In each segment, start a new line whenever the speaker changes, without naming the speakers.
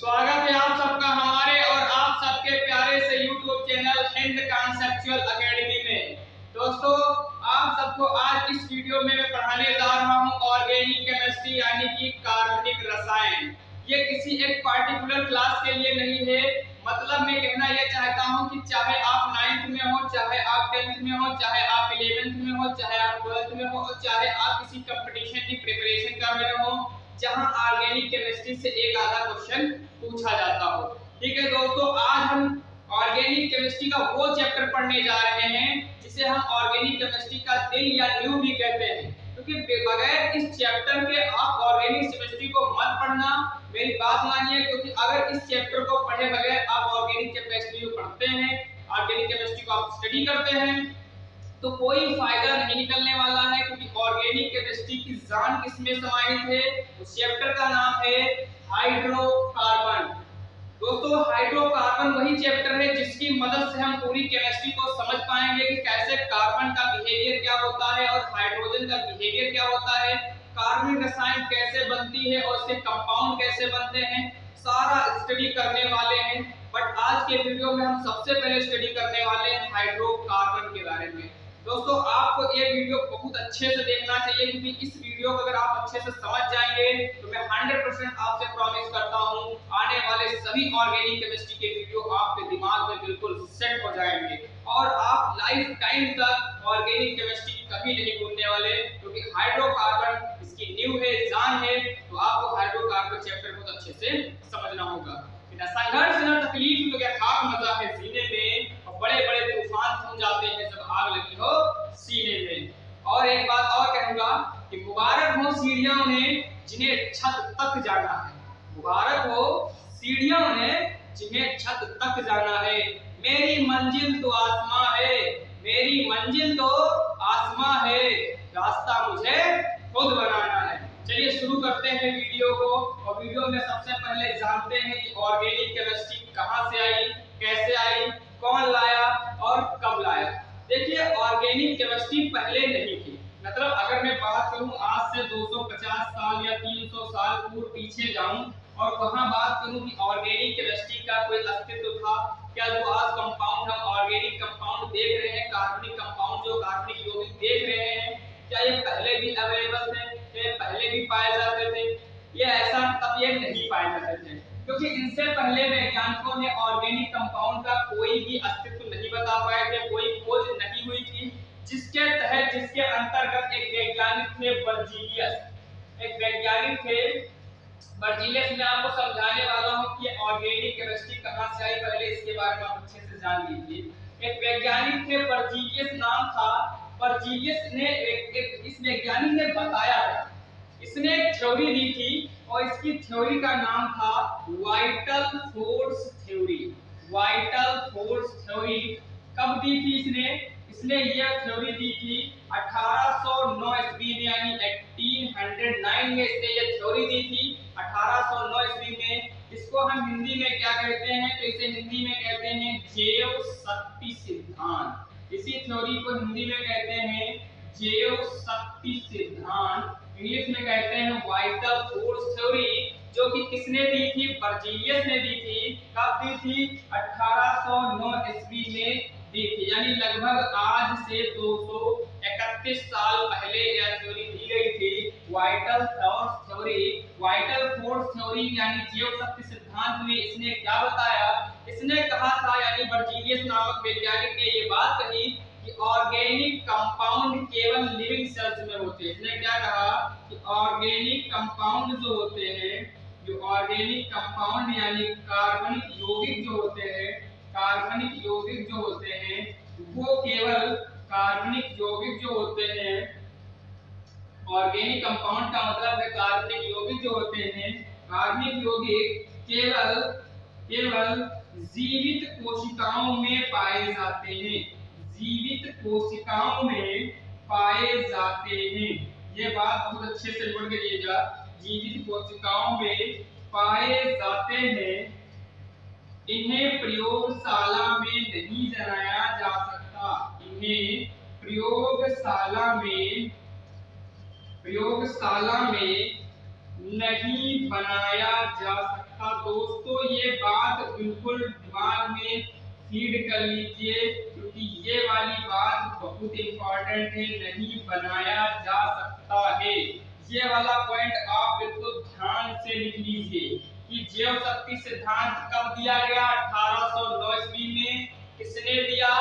स्वागत है आप सबका हमारे और आप सबके प्यारे से YouTube channel Hind conceptual academy में। दोस्तों, आप सबको आज इस वीडियो में मैं पढ़ाने जा रहा हूं ऑर्गेनिक केमिस्ट्री यानी कि कार्बनिक रसायन। ये किसी एक पार्टिकुलर क्लास के लिए नहीं है। मतलब मैं कहना यह चाहता हूं कि चाहे आप 9th में हो, चाहे आप 10th में हो, चाहे आप 11th में हो, चाहे आप 12th में हो और चाहे आप किसी कंपटीशन की प्रिपरेशन कर रहे हो जहां ऑर्गेनिक केमिस्ट्री से एक आधा क्वेश्चन पूछा जाता हो। ठीक है दोस्तों, आज हम ऑर्गेनिक केमिस्ट्री का वो चैप्टर पढ़ने जा रहे हैं जिसे हम ऑर्गेनिक केमिस्ट्री का दिल या न्यू भी कहते हैं, क्योंकि बगैर इस चैप्टर के आप ऑर्गेनिक केमिस्ट्री को मत पढ़ना। मेरी बात मानिए, क्योंकि अगर इस चैप्टर को पढ़े बगैर आप ऑर्गेनिक केमिस्ट्री को पढ़ते हैं, ऑर्गेनिक केमिस्ट्री को आप स्टडी करते हैं तो कोई फायदा नहीं निकलने वाला है। क्योंकि ऑर्गेनिक केमिस्ट्री की जान किसमें समाहित है? उस चैप्टर का नाम है हाइड्रोकार्बन। दोस्तों, हाइड्रोकार्बन वही चैप्टर है जिसकी मदद से हम पूरी केमिस्ट्री को समझ पाएंगे कि कैसे कार्बन का बिहेवियर क्या होता है और हाइड्रोजन का बिहेवियर क्या होता है, कार्बनिक रसायन कैसे बनती है और उसके कंपाउंड कैसे बनते हैं, सारा स्टडी करने वाले हैं। बट आज के वीडियो में हम सबसे पहले स्टडी करने वाले हैं हाइड्रोकार्बन के बारे में। दोस्तों, आपको ये वीडियो बहुत अच्छे से देखना चाहिए, क्योंकि इस वीडियो को अगर आप अच्छे से समझ जाएंगे तो मैं 100% आपसे प्रॉमिस करता हूँ आने वाले सभी ऑर्गेनिक केमिस्ट्री के वीडियो आपके दिमाग में बिल्कुल सेट हो जाएंगे और आप लाइफ टाइम तक ऑर्गेनिक केमिस्ट्री कभी नहीं भूलने वाले। क्योंकि हाइड्रोकार्बन इसकी न्यू है, जान है, तो आपको हाइड्रोकार्बन चैप्टर बहुत अच्छे से समझना होगा। बिना संघर्ष न तकलीफ तो क्या खाक मजा है जीने में, और बड़े बड़े तूफान थम जाते हैं जब आग लगी हो सीने में। और एक बात और कहूंगा कि मुबारक हो सीढ़ियां उन्हें जिन्हें छत तक जाना है। मुबारक हो सीढ़ियां उन्हें जिन्हें छत तक जाना है। मेरी मंजिल तो आसमां है, मेरी मंजिल तो आसमां है, रास्ता मुझे खुद बनाना है। चलिए शुरू करते हैं वीडियो को। और वीडियो में सबसे पहले जानते हैं कि ऑर्गेनिक केमिस्ट्री कहां से आई, कैसे आई, कौन लाया और कब लाया। देखिए, ऑर्गेनिक केमिस्ट्री पहले नहीं थी। मतलब अगर मैं बात करूं आज से 250 साल या 300 साल पूर्व पीछे जाऊं और वहां बात करूं कि ऑर्गेनिक केमिस्ट्री का कोई अस्तित्व था क्या, जो आज कंपाउंड हम ऑर्गेनिक कंपाउंड देख रहे हैं, कार्बनिक कंपाउंड जो कार्बनिक यौगिक देख रहे हैं, क्या ये पहले भी अवेलेबल थे, ये पहले भी पाए जाते थे? ये ऐसा तब ये नहीं पाए जाते थे, क्योंकि इनसे पहले वैज्ञानिकों ने ऑर्गेनिक कंपाउंड का कोई भी अस्तित्व नहीं बता पाए थे, कोई खोज नहीं हुई थी जिसके तहत, जिसके अंतर्गत एक वैज्ञानिक थे बर्जीलियस, एक वैज्ञानिक थे बर्जीलियस। मैं आपको समझाने वाला हूं कि ऑर्गेनिक केमिस्ट्री कहां से आई, पहले इसके बारे में आप अच्छे से जान लीजिए। एक वैज्ञानिक थे बर्जीलियस, नाम था बर्जीलियस ने इस वैज्ञानिक ने बताया था, इसने एक थ्योरी दी थी और इसकी थ्योरी का नाम था vital force theory. Vital force theory कब दी थी इसने यह थ्योरी दी थी 1809 ईस्वी में, यानी 1809 में इसने यह थ्योरी दी थी। 1809 ईस्वी में इसको हम हिंदी में क्या कहते हैं, तो इसे हिंदी में कहते हैं जैव शक्ति सिद्धांत। इसी थ्योरी को हिंदी में कहते हैं जैव शक्ति सिद्धांत, इंग्लिश में कहते हैं वाइटल फोर्स थ्योरी, जो कि किसने दी थी? बर्जीलियस ने दी थी। कब दी थी? 1809 ईस्वी में दी थी, यानी लगभग आज से 231 साल पहले यह थ्योरी दी गई थी। Vital force theory, vital force theory यानी जैव शक्ति सिद्धांत में इसने क्या बताया? इसने कहा था, यानी बर्जीलियस नामक वैज्ञानिक ने ये बात कही कि ऑर्गेनिक कंपाउंड केवल लिविंग सेल्स में होते हैं। इसने क्या कहा कि ऑर्गेनिक कंपाउंड जो होते हैं, जो ऑर्गेनिक कंपाउंड यानी कार्बनिक यौगिक जो होते हैं, कार्बनिक यौगिक जो होते हैं वो केवल कार्बनिक यौगिक जो होते हैं, ऑर्गेनिक कंपाउंड का मतलब है कार्बनिक यौगिक जो होते हैं, कार्बनिक यौगिक केवल जीवित कोशिकाओं में पाए जाते हैं, जीवित कोशिकाओं में पाए जाते हैं। ये बात बहुत अच्छे से नोट करिएगा, जीवित कोशिकाओं में पाए जाते हैं। इन्हें प्रयोगशाला में नहीं जलाया जा सकता, इन्हें प्रयोगशाला में नहीं बनाया जा सकता। सकता। दोस्तों ये बात बिल्कुल दिमाग में फीड कर लीजिए, क्योंकि ये वाली बात बहुत इंपॉर्टेंट है, नहीं बनाया जा सकता है। ये वाला पॉइंट आप बिल्कुल ध्यान से लिख लीजिए कि जैव शक्ति सिद्धांत कब दिया गया? 1809 ईस्वी में। किसने दिया?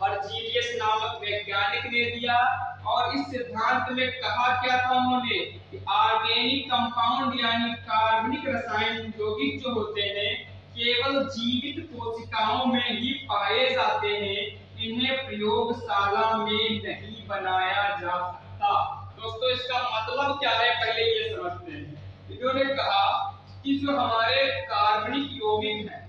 बर्जीलियस नामक वैज्ञानिक ने दिया। और इस सिद्धांत में कहा क्या था उन्होंने कि ऑर्गेनिक कंपाउंड यानी कार्बनिक रसायन यौगिक जो होते हैं केवल जीवित कोशिकाओं में ही पाए जाते हैं, इन्हें प्रयोगशाला में नहीं बनाया जा सकता। दोस्तों इसका मतलब क्या है पहले ये समझते हैं। इन्होंने कहा कि जो हमारे कार्बनिक यौगिक है,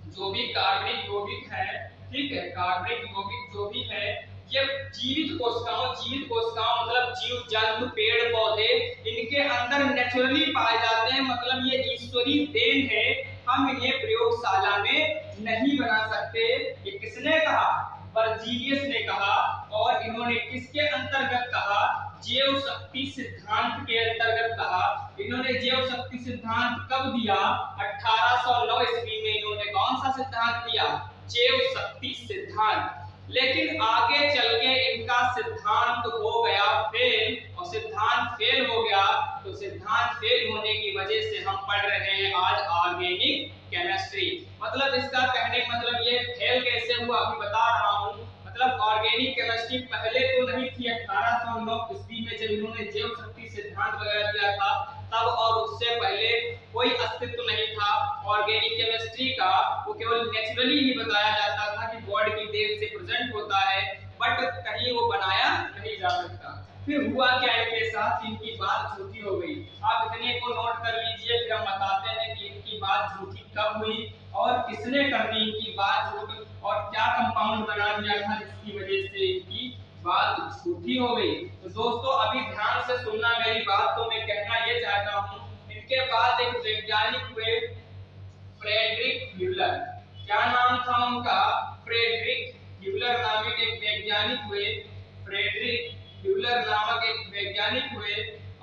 जो भी कार्बनिक यौगिक है, ठीक है, कार्बनिक यौगिक जो भी है ये जीवित कोशिकाओं मतलब जीव जंतु पेड़ पौधे इनके अंदर नेचुरली पाए जाते हैं, मतलब ये ईश्वरीय देन है, हम इन्हें प्रयोगशाला में नहीं बना सकते। ये किसने कहा? बर्जीलियस ने कहा। और इन्होंने किसके अंतर्गत कहा? जैव शक्ति सिद्धांत के अंतर्गत कहा। इन्होंने जैव शक्ति सिद्धांत कब दिया? 1809 ईस्वी में इन्होंने कौन सा सिद्धांत दिया? जैव शक्ति सिद्धांत। लेकिन आगे चल के इनका सिद्धांत हो गया फेल, और सिद्धांत फेल हो गया तो सिद्धांत फेल होने की वजह से हम पढ़ रहे हैं आज ऑर्गेनिक केमिस्ट्री। मतलब इसका कहने का मतलब ये फेल कैसे हुआ अभी बता रहा हूँ। मतलब ऑर्गेनिक केमिस्ट्री पहले तो नहीं थी, 1809 ईस्वी में जब इन्होंने जैव शक्ति सिद्धांत वगैरह दिया था तब, और उससे पहले कोई अस्तित्व नहीं था ऑर्गेनिक केमिस्ट्री का। वो केवल नेचुरली ही बताया जाता था कि गॉड की देन से प्रेजेंट होता है, बट कहीं वो बनाया नहीं जा सकता। फिर हुआ क्या इनके साथ? इनकी बात झूठी हो गई। आप इतने को नोट कर लीजिए, फिर हम बताते हैं कि इनकी बात झूठी कब हुई और किसने कर दी इनकी बात झूठी, और क्या कंपाउंड बना दिया था जिसकी वजह से इनकी बात झूठी हो गई। तो दोस्तों अभी ध्यान से सुनना मेरी बात को, मैं कहना ये चाहता हूँ। इनके बाद एक वैज्ञानिक हुए फ्रेडरिक म्यूलर। क्या नाम था उनका? फ्रेडरिक म्यूलर नामक एक वैज्ञानिक हुए। फ्रेडरिक म्यूलर नामक एक वैज्ञानिक हुए,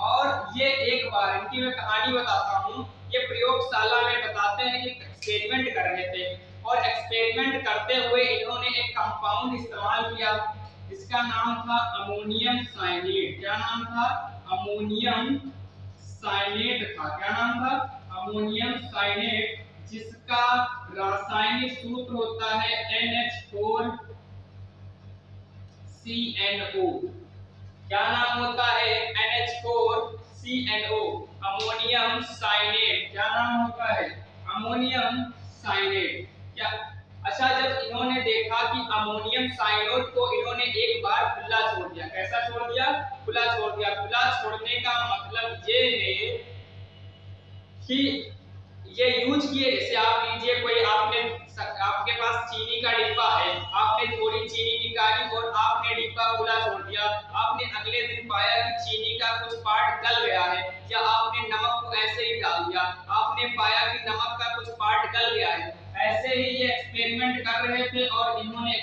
और ये एक बार इनकी मैं कहानी बताता हूँ। ये प्रयोगशाला में बताते हैं कि एक्सपेरिमेंट कर रहे थे, और एक्सपेरिमेंट करते हुए इन्होंने एक कंपाउंड इस्तेमाल किया जिसका नाम था अमोनियम साइनेट। क्या नाम था? अमोनियम साइनेट था। क्या नाम था? अमोनियम साइनेट, जिसका रासायनिक सूत्र होता है NH4CNO। क्या नाम होता है? NH4CNO, ammonium cyanate. क्या नाम होता है? Ammonium cyanate. क्या? अच्छा, जब इन्होंने देखा कि अमोनियम साइनेट को इन्होंने एक बार खुला छोड़ दिया। कैसा छोड़ दिया? खुला छोड़ दिया। खुला छोड़ने का मतलब ये है कि ये यूज किए, जैसे आप लीजिए कोई आपके पास चीनी का डिब्बा है, आपने थोड़ी चीनी निकाली और आपने डिब्बा खुला छोड़ दिया। आपने अगले दिन पाया कि चीनी का कुछ पार्ट गल गया है, या आपने नमक को ऐसे ही डाल दिया, आपने पाया कि नमक का कुछ पार्ट गल गया है। ऐसे ही ये एक्सपेरिमेंट कर रहे थे और इन्होंने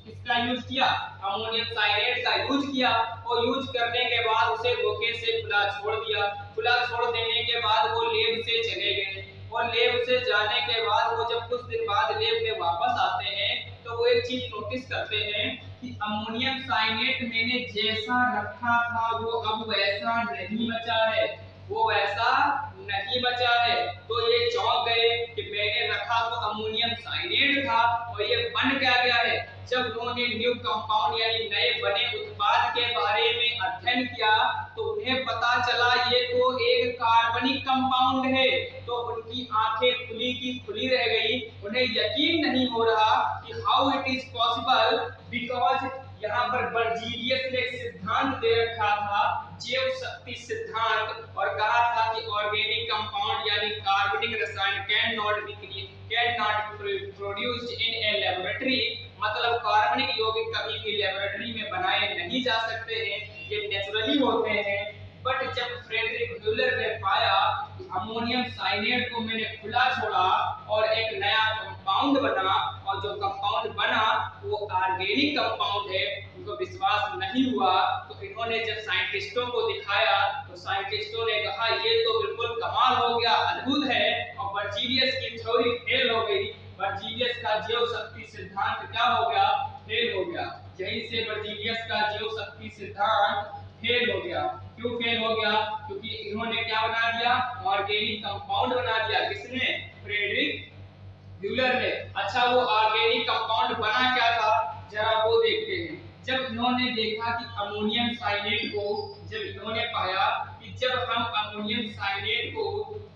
किसका यूज किया? अमोनियम साइनेट का यूज किया, और यूज करने के बाद उसे धोखे से खुला छोड़ दिया। खुला छोड़ देने के बाद वो लेब से चले गए, और लेब से जाने के बाद वो जब कुछ दिन बाद लेब में वापस आते हैं तो वो एक चीज नोटिस करते हैं कि अमोनियम साइनेट मैंने जैसा रखा था वो अब वैसा नहीं बचा है, वो वैसा नहीं बचा है। तो ये चौंक गए कि मैंने रखा तो अमोनियम साइनेट था और ये बन क्या गया है। जब उन्होंने न्यू कंपाउंड यानी नए बने उत्पाद के बारे में अध्ययन किया तो उन्हें पता चला ये तो एक कार्बनिक कंपाउंड है। तो उनकी आंखें खुली की खुली रह गई, उन्हें यकीन नहीं हो रहा कि how it is possible, because यहाँ पर बर्जीलियस ने एक सिद्धांत दे रखा था, जैव शक्ति सिद्धांत, और कहा था कि ऑर्गेनिक कंपाउंड यानी कार्बनिक रसायन can not be produced in a laboratory, मतलब कार्बनिक यौगिक कभी भी लेबोरेटरी में बनाए नहीं जा सकते हैं, ये नेचुरली होते हैं। बट जब फ्रेडरिक म्यूलर ने पाया कि अमोनियम साइनेट को मैंने खुला छोड़ा और एक नया कंपाउंड बना, और जो कंपाउंड बना वो ऑर्गेनिक कंपाउंड है, उनको विश्वास नहीं हुआ। तो इन्होंने जब साइंटिस्टों को दिखाया तो साइंटिस्टों ने कहा ये तो बिल्कुल कमाल हो गया, अद्भुत है। और बर्जीलियस की थ्योरी फेल हो गई, बर्जीलियस का जीव शक्ति सिद्धांत क्या हो गया, फेल हो गया। यहीं से बर्जीलियस का जीव शक्ति सिद्धांत फेल हो गया। क्यों फेल हो गया? क्योंकि इन्होंने क्या बना दिया, ऑर्गेनिक कंपाउंड बना दिया। किसने? फ्रेडरिक ब्यूलर ने। अच्छा, वो ऑर्गेनिक कंपाउंड बना क्या था, जरा वो देखते हैं। जब इन्होंने देखा कि अमोनियम साइनेट को, जब इन्होंने पाया कि जब हम अमोनियम साइनेट को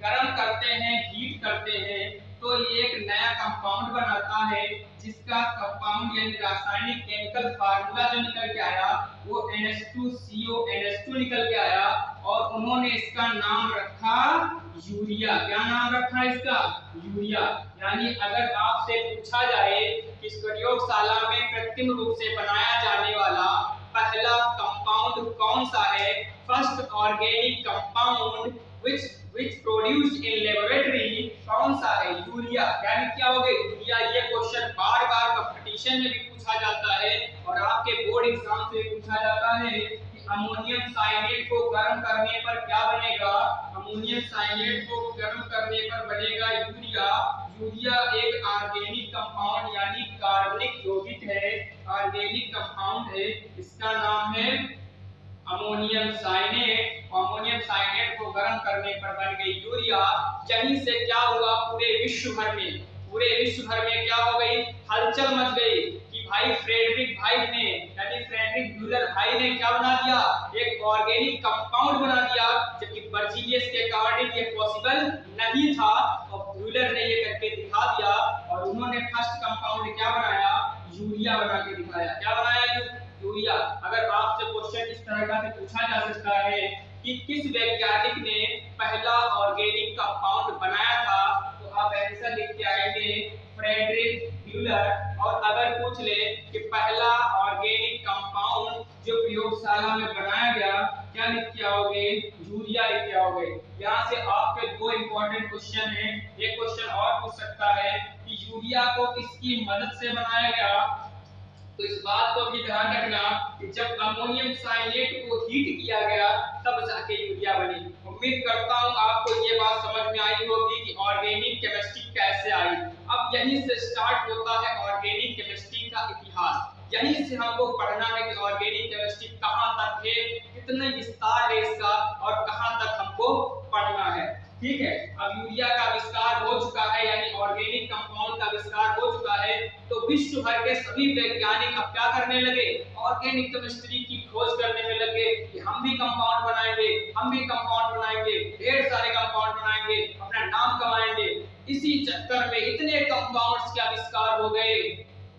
गर्म करते हैं, हीट करते हैं, तो ये एक नया कंपाउंड बनाता है, जिसका कंपाउंड यानी रासायनिक केमिकल फार्मूला जो निकल के आया वो NH2CO निकल के आया, और उन्होंने इसका नाम रखा यूरिया। क्या नाम रखा इसका? यूरिया। यानी अगर आपसे पूछा जाए कि इस प्रयोगशाला में कृत्रिम रूप से बनाया जाने वाला पहला कंपाउंड कौन सा है, first organic compound which produced in laboratory, कौन सा है? यूरिया। यानी क्या हो गया? यूरिया। ये क्वेश्चन बार बार कंपटीशन में भी पूछा जाता है और आपके बोर्ड एग्जाम से भी पूछा जाता है कि अमोनियम साइनेट को गर्म करने पर क्या बनेगा? अमोनियम साइनेट को गर्म करने पर बनेगा यूरिया। यूरिया एक ऑर्गेनिक कंपाउंड यानी कार्बनिक यौगिक है, ऑर्गेनिक कंपाउंड है, इसका नाम है अमोनियम साइनेट। अमोनियम साइनेट को गर्म करने पर बन गई यूरिया। यहीं से क्या हुआ, पूरे विश्व भर में क्या हो गई, हलचल मच गई कि भाई फ्रेडरिक ब्यूलर भाई ने क्या बना दिया, एक ऑर्गेनिक कंपाउंड बना दिया, जबकि बर्जीलियस के अकॉर्डिंग ये पॉसिबल नहीं था, और ब्यूलर ने ये करके दिखा दिया। और उन्होंने फर्स्ट कंपाउंड क्या बनाया, यूरिया बना के दिखाया। क्या बनाया? यूरिया। अगर आपसे क्वेश्चन इस तरह का पूछा जा सकता है कि किस वैज्ञानिक ने पहला ऑर्गेनिक कंपाउंड बनाया था, तो आप आंसर लिख के आएंगे फ्रेडरिक ब्यूलर। और अगर पूछ ले कि पहला ऑर्गेनिक कंपाउंड जो प्रयोगशाला में बनाया गया, क्या लिख के आओगे? यूरिया लिख के आओगे। यहाँ से आपके दो इंपॉर्टेंट क्वेश्चन हैं। एक क्वेश्चन और पूछ सकता है कि यूरिया को किसकी मदद से बनाया गया, तो इस बात को भी ध्यान रखना कि जब अमोनियम साइनेट को हीट किया गया तब जाके यूरिया बनी। उम्मीद करता हूं आपको ये बात समझ में आई होगी कि ऑर्गेनिक केमिस्ट्री कैसे आई। अब यहीं से स्टार्ट होता है ऑर्गेनिक केमिस्ट्री का इतिहास। यहीं से हमको पढ़ना है कि ऑर्गेनिक केमिस्ट्री कहां तक है, कितने विस्तार है इसका, और कहां तक हमको पढ़ना है। ठीक है, अब यूरिया का विस्तार हो चुका है, यानी ऑर्गेनिक कंपाउंड का विस्तार हो चुका है, तो विश्व भर के सभी वैज्ञानिक अब क्या करने लगे, ऑर्गेनिक केमिस्ट्री की खोज करने में लगे कि हम भी कंपाउंड बनाएंगे, ढेर सारे कंपाउंड बनाएंगे, अपना नाम कमाएंगे। इसी चक्कर में इतने कंपाउंड्स के आविष्कार हो गए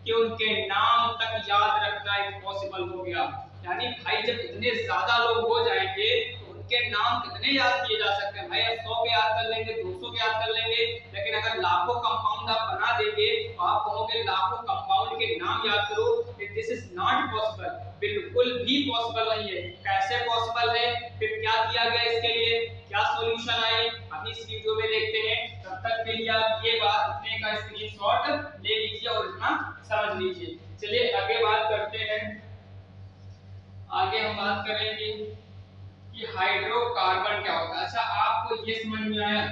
कि उनके नाम तक याद रखना इम्पॉसिबल हो गया। यानी भाई जब इतने ज्यादा लोग हो जाएंगे तो उनके नाम कितने याद किए जा सकते हैं? भाई 100 के याद कर लेंगे, 200 के याद कर लेंगे, लेकिन अगर लाखों कंपाउंड आप बना देंगे तो आप कहोगे लाखों कंपाउंड के नाम याद करो, दिस इज नॉट पॉसिबल। बिल्कुल भी पॉसिबल नहीं है। कैसे पॉसिबल है? फिर क्या किया गया इसके लिए, क्या सॉल्यूशन आए, अभी इस वीडियो में देखते हैं। तब तक के लिए आप ये बात अपने का स्क्रीनशॉट ले लीजिए और इतना समझ लीजिए। चलिए आगे बात करते हैं। आगे हम बात करेंगे कि हाइड्रोकार्बन क्या होता है। अच्छा, आपको ये समझ में आया?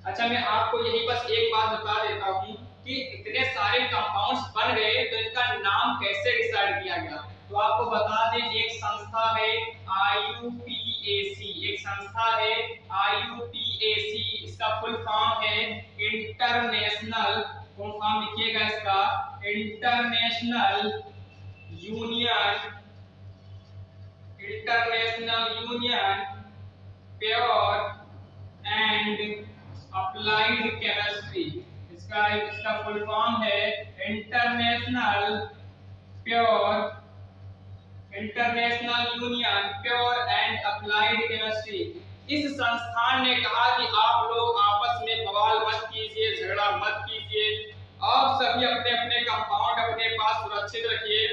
अच्छा, मैं आपको यही बस एक बात बता देता हूँ कि इतने सारे कंपाउंड्स बन गए तो इनका नाम कैसे डिसाइड किया गया। तो आपको बता दें, एक संस्था है IUPAC, एक संस्था है IUPAC, इसका फुल फॉर्म है इंटरनेशनल, फुल फॉर्म लिखिएगा इसका, international union pure and applied chemistry. इसका फुल फॉर्म है international union pure and applied chemistry. इस संस्थान ने कहा कि आप लोग आपस में बवाल मत कीजिए, झगड़ा मत कीजिए, आप सभी अपने अपने कंपाउंड अपने पास सुरक्षित रखिए,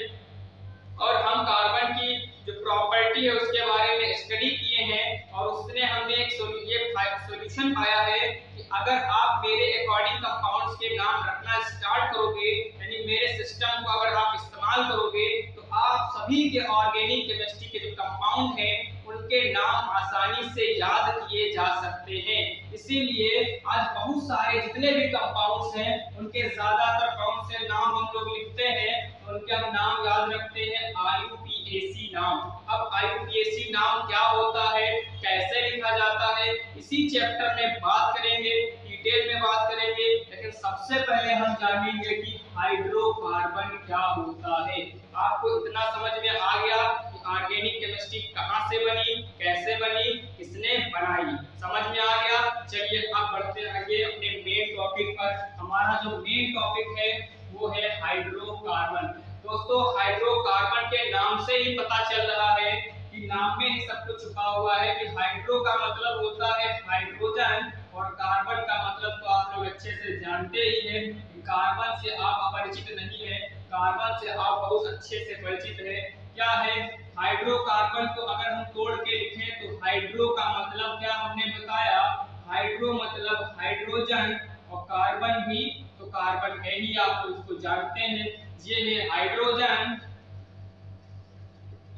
और हम कार्बन की जो प्रॉपर्टी है उसके बारे में स्टडी किए हैं, और उसने हमने एक सॉल्यूशन पाया है कि अगर आप मेरे अकॉर्डिंग कंपाउंड्स के नाम रखना स्टार्ट करोगे, यानी मेरे सिस्टम को अगर आप इस्तेमाल करोगे, तो आप सभी के ऑर्गेनिक केमिस्ट्री के जो कंपाउंड हैं उनके उनके नाम आसानी से याद किए जा सकते हैं। इसीलिए आज बहुत सारे जितने भी कंपाउंड्स हैं उनके ज्यादातर कौन से नाम हम लोग लिखते हैं, उनके हम नाम याद रखते हैं IUPAC नाम। अब IUPAC नाम क्या होता है, कैसे लिखा जाता है, इसी चैप्टर में बात करेंगे, डिटेल में बात करेंगे। लेकिन सबसे पहले हम जानेंगे कि हाइड्रोकार्बन क्या होता है। आपको इतना समझ में आ गया कि ऑर्गेनिक केमिस्ट्री कहाँ से बनी, कैसे बनी, किसने बनाई, समझ में आ गया। चलिए अब बढ़ते आगे अपने मेन टॉपिक पर। हमारा जो मेन टॉपिक है वो है हाइड्रोकार्बन। दोस्तों हाइड्रोकार्बन के नाम से ही पता चल रहा है कि नाम में ही सब कुछ छुपा हुआ है कि हाइड्रो का मतलब होता है हाइड्रोजन और कार्बन का मतलब तो आप लोग अच्छे से जानते ही हैं। कार्बन से आप अपरिचित नहीं है, कार्बन से आप बहुत अच्छे से परिचित है। क्या है हाइड्रोकार्बन को अगर हम तोड़ के लिखें तो हाइड्रो का मतलब क्या हमने बताया, हाइड्रो मतलब हाइड्रोजन और कार्बन भी तो कार्बन है ही, आप उसको जानते हैं। ये है हाइड्रोजन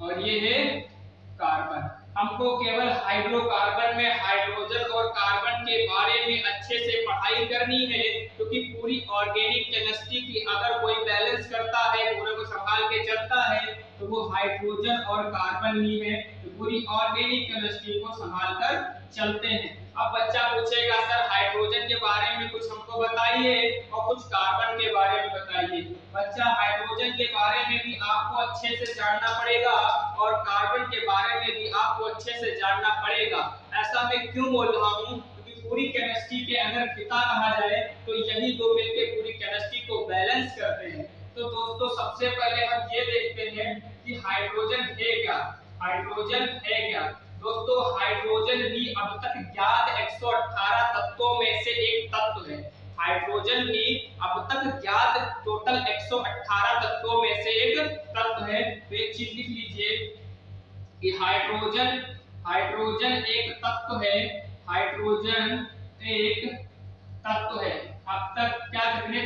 और ये है कार्बन। हमको केवल हाइड्रोकार्बन में हाइड्रोजन और कार्बन के बारे में अच्छे से पढ़ाई करनी है, क्योंकि पूरी ऑर्गेनिक केमिस्ट्री की अगर कोई बैलेंस करता है, पूरे को संभाल के चलता है तो वो हाइड्रोजन और कार्बन ही है। तो पूरी ऑर्गेनिक केमिस्ट्री को संभाल कर चलते हैं। अब बच्चा पूछेगा सर हाइड्रोजन के बारे में कुछ हमको बताइए और कुछ कार्बन के बारे में बताइए। बच्चा हाइड्रोजन के बारे में भी आपको अच्छे से जानना पड़ेगा और कार्बन के बारे में भी आपको अच्छे से जानना पड़ेगा। ऐसा मैं क्यों बोल रहा हूँ, क्योंकि पूरी केमिस्ट्री के अगर पिता कहा जाए तो यही दो मिलकर पूरी केमिस्ट्री को बैलेंस करते हैं। तो दोस्तों सबसे पहले हम ये देखते हैं कि हाइड्रोजन है क्या। हाइड्रोजन है क्या दोस्तों, हाइड्रोजन भी अब तक ज्ञात 118 तत्वों में से एक तत्व है। हाइड्रोजन भी अब तक ज्ञात टोटल 118 तत्वों में से एक तत्व है। तो एक चीज लिख लीजिए कि हाइड्रोजन एक तत्व है, हाइड्रोजन एक तत्व है। अब तक क्या कितने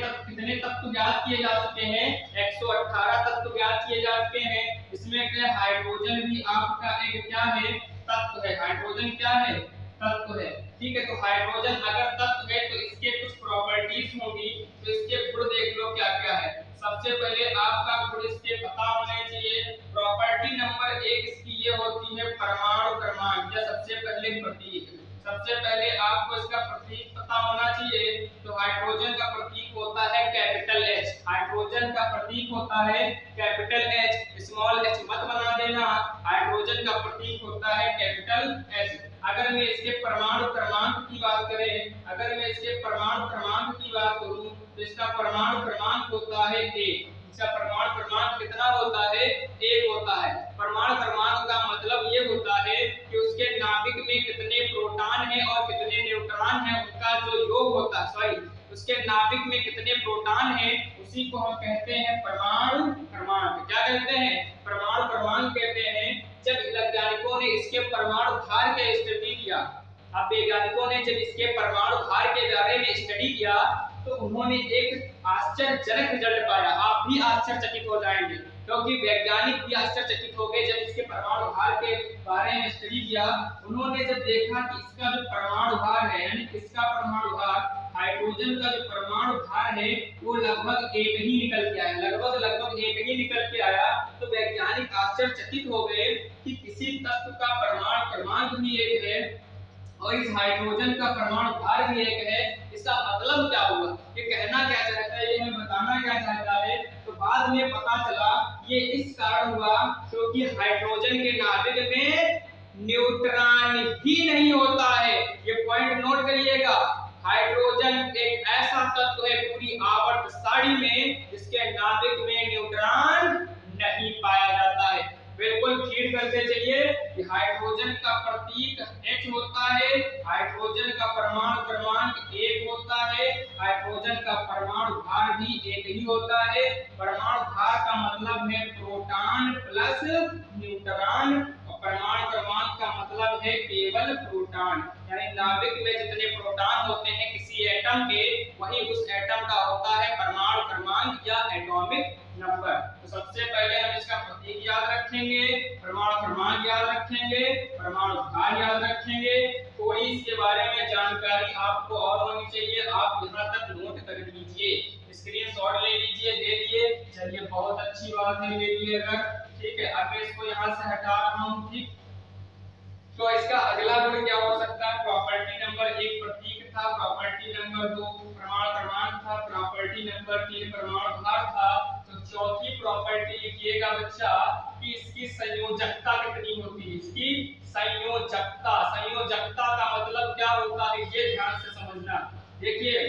तत्व ज्ञात किए जा चुके हैं, 118 तत्व ज्ञात किए जा चुके हैं। इसमें क्या हाइड्रोजन भी आपका एक क्या है, तत्व है। हाइड्रोजन क्या है, तत्व है। ठीक है, तो हाइड्रोजन अगर तत्व है तो इसके कुछ प्रॉपर्टीज होंगी, तो इसके गुण देख लो क्या क्या है। सबसे पहले आपका गुण इसके पता होने चाहिए। प्रॉपर्टी नंबर 1 इसकी ये होती है परमाणु क्रमांक, या सबसे पहले प्रतीक। सबसे पहले आपको इसका प्रतीक पता होना चाहिए। तो हाइड्रोजन का प्रतीक होता है कैपिटल H। हाइड्रोजन का प्रतीक होता है कैपिटल H, स्मॉल h मत बना देना। हाइड्रोजन का प्रतीक होता है कैपिटल H। अगर मैं इसके परमाणु क्रमांक की बात करें, अगर मैं इसके परमाणु क्रमांक की बात करूं तो इसका परमाणु क्रमांक होता है 1। इसका परमाणु क्रमांक कितना होता है, 1 होता है। परमाणु क्रमांक का मतलब ये होता है कि उसके नाभिक में कितने प्रोटॉन हैं और कितने न्यूट्रॉन हैं, उनका जो योग होता है, उसके नाभिक में कितने प्रोटॉन हैं, उसी को हम कहते हैं परमाणु क्रमांक। क्या कहते हैं, परमाणु क्रमांक कहते हैं। जब वैज्ञानिकों ने इसके परमाणु भार के स्टडी किया, अब वैज्ञानिकों ने जब इसके परमाणु भार के बारे में स्टडी किया तो उन्होंने एक आश्चर्यजनक रिजल्ट पाया। आप भी आश्चर्यचकित हो जाएंगे, क्योंकि वैज्ञानिक भी आश्चर्यचकित हो गए जब इसके परमाणु भार के बारे में स्टडी किया। उन्होंने जब देखा कि इसका जो परमाणु भार है, यानी इसका परमाणु भार, हाइड्रोजन का जो परमाणु भार है वो लगभग 1 ही निकल के आया, लगभग 1 ही निकल के आया। तो वैज्ञानिक आश्चर्यचकित हो गए कि किसी तत्व का परमाणु क्रमांक भी 1 है और इस हाइड्रोजन का परमाणु भार भी 1 है। इसका मतलब क्या हुआ, ये कहना क्या चाहता है, ये हमें बताना क्या चाहता है। तो बाद में पता चला ये इस कारण हुआ क्योंकि हाइड्रोजन के नाभिक में न्यूट्रॉन ही नहीं होता है। ये पॉइंट नोट करिएगा। हाइड्रोजन एक ऐसा तत्व है पूरी आवर्त सारणी में जिसके नाभिक में न्यूट्रॉन नहीं पाया जाता है। बिल्कुल फीड करते चलिए कि हाइड्रोजन का प्रतीक H होता है, हाइड्रोजन का परमाणु क्रमांक 1 होता है, हाइड्रोजन का परमाणु भार भी 1 ही होता है। परमाणु भार का मतलब है प्रोटॉन प्लस न्यूट्रॉन और परमाणु क्रमांक का मतलब मतलब है केवल प्रोटॉन, यानी नाभिक में जितने प्रोटॉन होते हैं किसी एटम के, वही उस एटम का होता है परमाणु क्रमांक या एटॉमिक नंबर। तो सबसे पहले हम इसका प्रतीक याद रखेंगे, परमाणु क्रमांक याद रखेंगे, परमाणु भार याद रखेंगे। थोड़ी इसके बारे में जानकारी आपको और होनी चाहिए, आप यहाँ तक नोट कर लीजिए, स्क्रीनशॉट ले लीजिए, दे दिए, चलिए बहुत अच्छी बात है, ले लिए अगर, ठीक है। अब मैं इसको यहाँ से हटा रहा हूँ, ठीक। तो इसका अगला गुण क्या हो सकता है? प्रॉपर्टी नंबर 1 प्रतीक था, प्रॉपर्टी नंबर 2 परमाणु क्रमांक था, प्रॉपर्टी नंबर 3 परमाणु भार था। तो चौथी प्रॉपर्टी लिखिएगा बच्चा कि इसकी संयोजकता कितनी होती है, इसकी संयोजकता। संयोजकता का मतलब क्या होता है, ये ध्यान से समझना। देखिए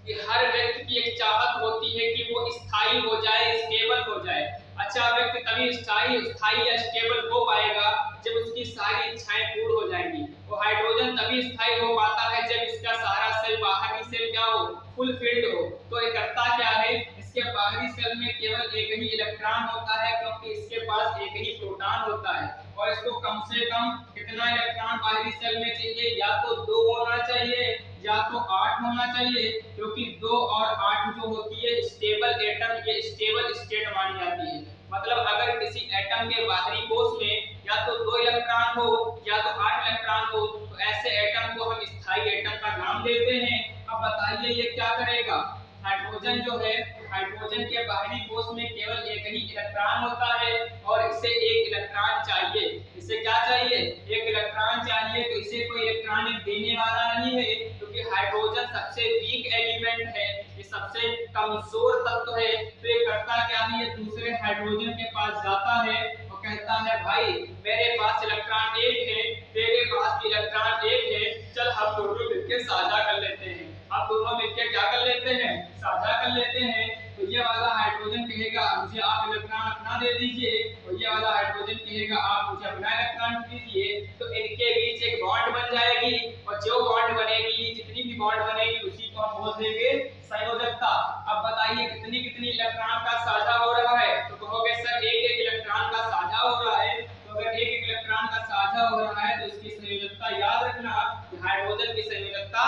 कि हर व्यक्ति की एक चाहत होती है कि वो स्थायी हो जाए, स्टेबल हो जाए। अच्छा व्यक्ति तभी स्थायी या स्टेबल हो पाएगा जब उसकी सारी इच्छाएं पूर्ण हो जाएंगी। वो हाइड्रोजन तभी स्थायी हो पाता है जब इसका सारा सेल, बाहरी सेल क्या हो, फुलफिल्ड हो। तो ये करता क्या है, इसके बाहरी सेल में केवल एक ही इलेक्ट्रॉन होता है, क्योंकि इसके पास एक ही प्रोटॉन होता है। और इसको कम से कम कितना इलेक्ट्रॉन बाहरी सेल में चाहिए, या तो 2 होना चाहिए या तो 8 होना चाहिए, क्योंकि 2 और 8 जो होती है स्टेबल एटम, ये स्टेबल स्टेट मानी जाती है। मतलब अगर किसी एटम के बाहरी कोश में या तो 2 इलेक्ट्रॉन हो या तो 8 इलेक्ट्रॉन हो, तो ऐसे एटम को हम स्थायी एटम का नाम देते हैं। अब बताइए ये क्या करेगा, हाइड्रोजन जो है, हाइड्रोजन के बाहरी कोश में केवल एक ही इलेक्ट्रॉन होता है और इसे एक इलेक्ट्रॉन चाहिए। इसे क्या चाहिए, एक इलेक्ट्रॉन चाहिए। तो इसे कोई इलेक्ट्रॉन देने वाला नहीं है, क्योंकि हाइड्रोजन सबसे वीक एलिमेंट है, ये सबसे कमजोर तत्व है। तो ये करता क्या है, ये दूसरे हाइड्रोजन के पास जाता है और कहता है भाई मेरे पास इलेक्ट्रॉन 1 है, तेरे पास भी इलेक्ट्रॉन 1 है, चल हम दोनों मिलकर साझा कर लेते हैं। अब दोनों मिलकर क्या कर लेते हैं, साझा कर लेते हैं। तो ये वाला हाइड्रोजन कहेगा मुझे आप इलेक्ट्रॉन अपना दे दीजिए, और ये वाला हाइड्रोजन कहेगा आप मुझे अपना इलेक्ट्रॉन दीजिए। तो इनके बीच एक बॉन्ड बन जाएगी, और जो बॉन्ड बनेगी, जितनी भी बॉन्ड बनेगी, उसी को हम बोल देंगे संयोजकता। अब बताइए कितनी कितनी इलेक्ट्रॉन का साझा हो रहा है, तो कहोगे सर एक इलेक्ट्रॉन का साझा हो रहा है। तो अगर एक इलेक्ट्रॉन का साझा हो रहा है तो इसकी संयोजकता याद रखना, हाइड्रोजन की संयोजकता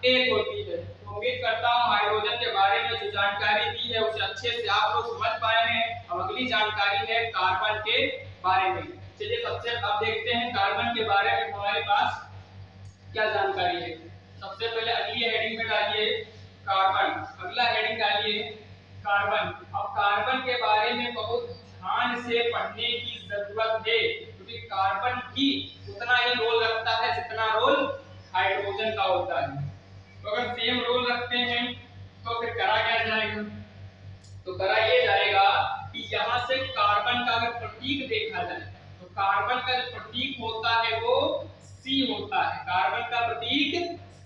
1 होती है। तो उम्मीद करता हूँ हाइड्रोजन के बारे में जो जानकारी दी है उसे अच्छे से आप लोग समझ पाए हैं। अब अगली जानकारी है कार्बन के बारे में। चलिए सबसे अब देखते हैं कार्बन के बारे में हमारे पास क्या जानकारी है। सबसे पहले अगली हेडिंग में डालिए कार्बन, अगला हेडिंग डालिए कार्बन। अब कार्बन के बारे में बहुत ध्यान से पढ़ने की जरूरत है, क्योंकि कार्बन भी उतना ही रोल रखता है जितना रोल हाइड्रोजन का होता है। तो अगर सेम रोल रखते हैं तो फिर करा क्या जाएगा, तो करा ये जाएगा कि यहाँ से कार्बन का अगर प्रतीक देखा जाए तो कार्बन का जो प्रतीक होता है वो C होता है। कार्बन का प्रतीक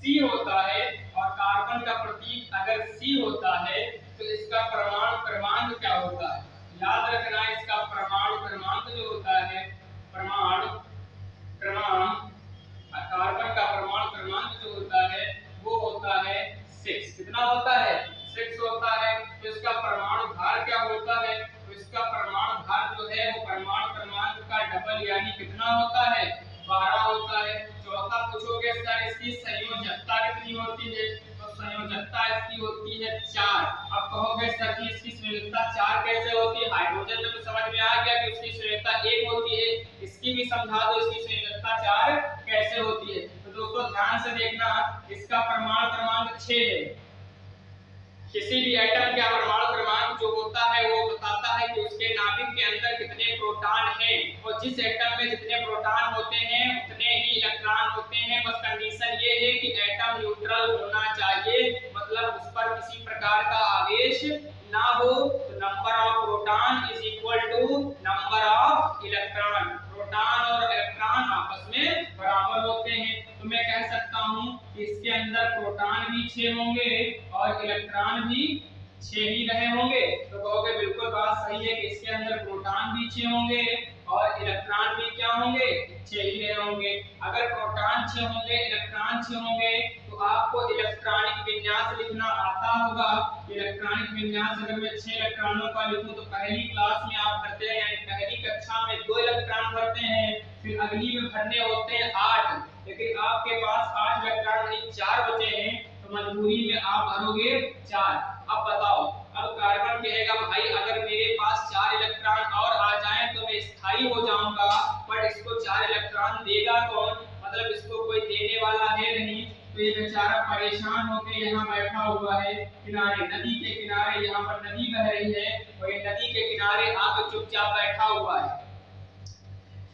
C होता है, और कार्बन का प्रतीक अगर C होता है तो इसका परमाणु क्रमांक क्या होता है, याद रखना। इसका परमाणु क्रमांक जो होता है, परमाणु क्रमांक, कार्बन का परमाणु क्रमांक जो होता है वो होता है 6। कितना होता है, 6 होता है। तो इसका परमाणु भार क्या होता है, तो इसका परमाणु भार जो है वो परमाणु क्रमांक का डबल यानी कितना होता है, 12 होता है। चौथा पूछोगे सर इसकी संयोजकता कितनी होती है, तो संयोजकता इसकी होती है 4। अब कहोगे सर कि इसकी संयोजकता 4 कैसे होती है, हाइड्रोजन में तो समझ में आ गया कि उसकी संयोजकता 1 होती है, इसकी भी समझा दो इसकी संयोजकता 4 कैसे होती है। तो दोस्तों ध्यान से देखना, इसका परमाणु क्रमांक 6 है। किसी भी एटम का परमाणु क्रमांक जो होता है वो बताता है कि उसके नाभिक के अंदर कितने प्रोटॉन हैं, और जिस एटम में जितने प्रोटॉन होते हैं उतने ही इलेक्ट्रॉन होते हैं। बस कंडीशन ये है कि एटम न्यूट्रल होना चाहिए, मतलब उस पर किसी प्रकार का आवेश ना हो। तो number of proton is equal to number of electron. Proton और इलेक्ट्रॉन आपस में बराबर होते हैं। तो मैं कह सकता हूं कि इसके अंदर प्रोटॉन भी 6 होंगे और इलेक्ट्रॉन भी 6 ही रहे होंगे। तो कहोगे बिल्कुल बात सही है कि इसके अंदर प्रोटॉन भी 6 होंगे और इलेक्ट्रॉन भी क्या होंगे, 6 ही रहे होंगे। अगर प्रोटॉन 6 होंगे, इलेक्ट्रॉन 6 होंगे तो आपको इलेक्ट्रॉनिक विन्यास लिखना आता होगा। इलेक्ट्रॉनिक विन्यास अगर मैं 6 इलेक्ट्रॉनों का लिखूं तो पहली क्लास में आप भरते हैं यानी पहली कक्षा में 2 इलेक्ट्रॉन भरते हैं, फिर अगली में भरने होते हैं 8, लेकिन आपके पास 8 इलेक्ट्रॉन नहीं 4 बचे हैं तो मजबूरी में आप भरोगे 4। अब बताओ, अब कार्बन कहेगा भाई अगर मेरे पास 4 इलेक्ट्रॉन और आ जाएं तो मैं स्थायी हो जाऊंगा, पर इसको 4 इलेक्ट्रॉन देगा कौन, मतलब इसको कोई देने वाला है नहीं। तो ये बेचारा परेशान होकर यहाँ बैठा हुआ है किनारे, नदी के किनारे, यहाँ पर नदी बह रही है और ये नदी के किनारे आकर चुपचाप बैठा हुआ है।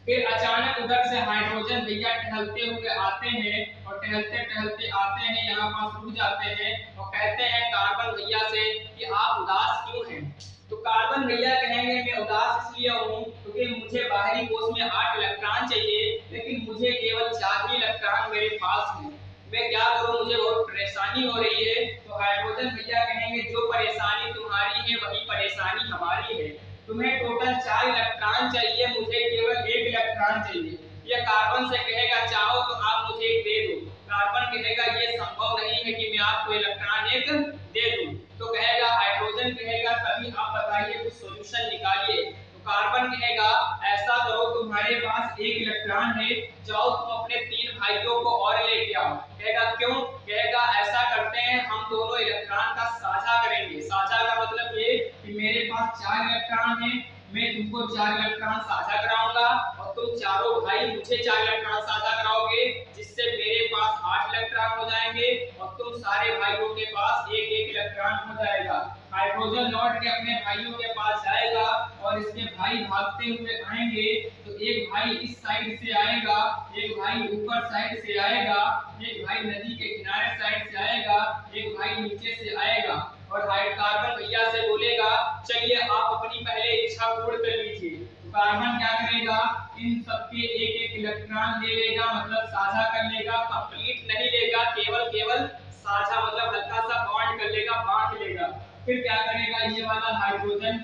फिर अचानक उधर से हाइड्रोजन भैया टहलते हुए आते हैं और टहलते टहलते आते हैं, यहाँ पास रुक जाते हैं और कहते हैं कार्बन भैया से कि आप उदास क्यों हैं। तो कार्बन भैया कहेंगे मैं उदास इसलिए हूँ क्योंकि मुझे बाहरी कोश में 8 इलेक्ट्रॉन चाहिए, लेकिन मुझे केवल 4 ही इलेक्ट्रॉन मेरे पास हैं, मैं क्या करूं, मुझे बहुत परेशानी हो रही है। तो हाइड्रोजन भैया कहेंगे जो परेशानी तुम्हारी है वही परेशानी हमारी है, तुम्हें टोटल 4 इलेक्ट्रॉन चाहिए, मुझे केवल 1 इलेक्ट्रॉन चाहिए। ये कार्बन से कहेगा चाहो तो आप मुझे एक दे दो, कार्बन कहेगा ये संभव नहीं है कि मैं आपको इलेक्ट्रॉन एक दे दूं। तो कहेगा हाइड्रोजन कहेगा तभी आप बताइए कुछ सॉल्यूशन निकालिए। तो कार्बन कहेगा ऐसा करो तुम्हारे पास 1 इलेक्ट्रॉन है, जाओ तुम अपने 3 भाइयों को और लेके आओ। कहेगा क्यों, कहेगा ऐसा करते हैं हम दोनों इलेक्ट्रॉन का साझा करेंगे। साझा का मतलब ये कि मेरे पास 4 इलेक्ट्रॉन है, मैं तुमको 4 इलेक्ट्रॉन साझा कराऊंगा और तुम चारों भाई मुझे 4 इलेक्ट्रॉन साझा कराओगे, जिससे मेरे पास 8 इलेक्ट्रॉन हो जाएंगे और तुम सारे भाइयों के पास 1-1 इलेक्ट्रॉन हो जाएगा। हाइड्रोजन लौट के अपने भाइयों के पास जाएगा और इसके भाई भागते हुए आएंगे, तो एक भाई इस साइड से आएगा, एक भाई ऊपर साइड से आएगा, एक भाई नदी के किनारे साइड से आएगा, एक भाई नीचे से आएगा और कार्बन भैया से बोलेगा चलिए आप अपनी पहले इच्छा पूर्ण कर लीजिए। तो कार्बन क्या करेगा, इन सबके 1-1 इलेक्ट्रॉन ले लेगा, मतलब साझा कर लेगा, कंप्लीट नहीं लेगा, केवल साझा मतलब हल्का सा बॉन्ड कर लेगा, बांट लेगा। फिर क्या करेगा, ये वाला हाइड्रोजन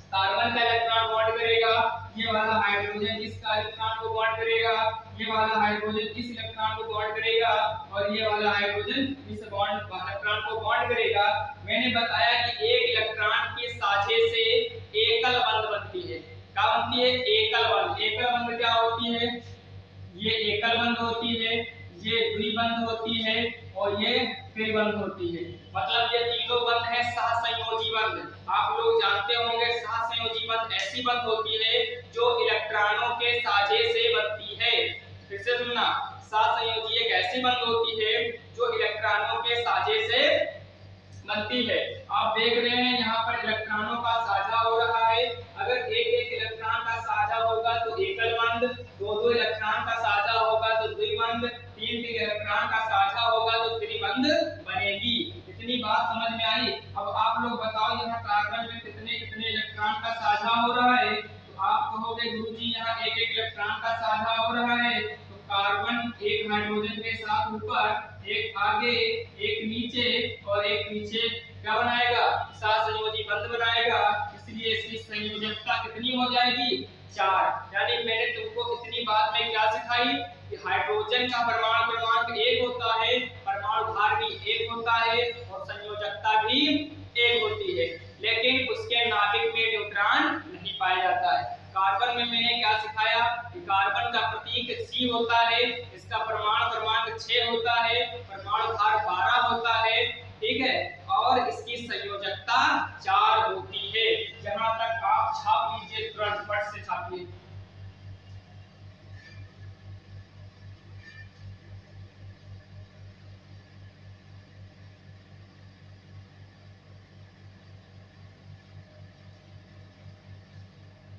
कार्बन का इलेक्ट्रॉन बॉन्ड करेगा, ये वाला हाइड्रोजन इसका इलेक्ट्रॉन को बॉन्ड करेगा, ये वाला हाइड्रोजन इस इलेक्ट्रॉन को बॉन्ड करेगा और ये वाला हाइड्रोजन इस बॉन्ड इलेक्ट्रॉन को बॉन्ड करेगा। मैंने बताया कि एक इलेक्ट्रॉन के साझे से एकल बंध बनती है। क्या बनती है, एकल बंध। एकल बंध क्या होती है, ये एकल बंध होती है, ये द्विबंध होती है और ये त्रिबंध होती है। मतलब ये तीनों बंध है सहसंयोजी बंध। आप लोग जानते होंगे सहसंयोजी बंध ऐसी बंध होती है जो इलेक्ट्रॉनों के साझे से बनती है। फिर से सुनना, सहसंयोजी एक ऐसी बंध होती है जो इलेक्ट्रॉनों के साझे से बनती है। आप देख रहे हैं यहाँ पर इलेक्ट्रॉनों का साझा हो रहा है। अगर 1-1 इलेक्ट्रॉन का साझा होगा तो एकल बंध, 2-2 इलेक्ट्रॉन का साझा होगा तो द्विबंध, 3-3 इलेक्ट्रॉन का साझा होगा तो त्रिबंध बनेगी। इतनी बात समझ में आई। अब आप लोग बताओ यहाँ कार्बन में कितने कितने इलेक्ट्रॉन का साझा हो रहा है। तो आप कहोगे गुरुजी यहाँ 1-1 इलेक्ट्रॉन का साझा हो रहा है। तो कार्बन एक हाइड्रोजन के साथ ऊपर, एक आगे, एक नीचे और एक पीछे क्या बनाएगा, सहसंयोजी बंध बनाएगा। इसलिए इसकी संयोजकता कितनी हो जाएगी, 4। यानी मैंने तुमको इतनी बात में क्या सिखाई कि हाइड्रोजन का परमाणु क्रमांक 1 होता है, परमाणु भार भी 1 होता है और संयोजकता भी 1 होती है, लेकिन उसके नाभिक में न्यूट्रॉन नहीं पाया जाता है। कार्बन में मैंने क्या सिखाया कि कार्बन का प्रतीक C होता है, इसका परमाणु क्रमांक 6 होता है, परमाणु भार 12 होता है, ठीक है, और इसकी संयोजकता 4 होती है। जहां तक आप छाप लीजिए, तुरंत फट से छापिए।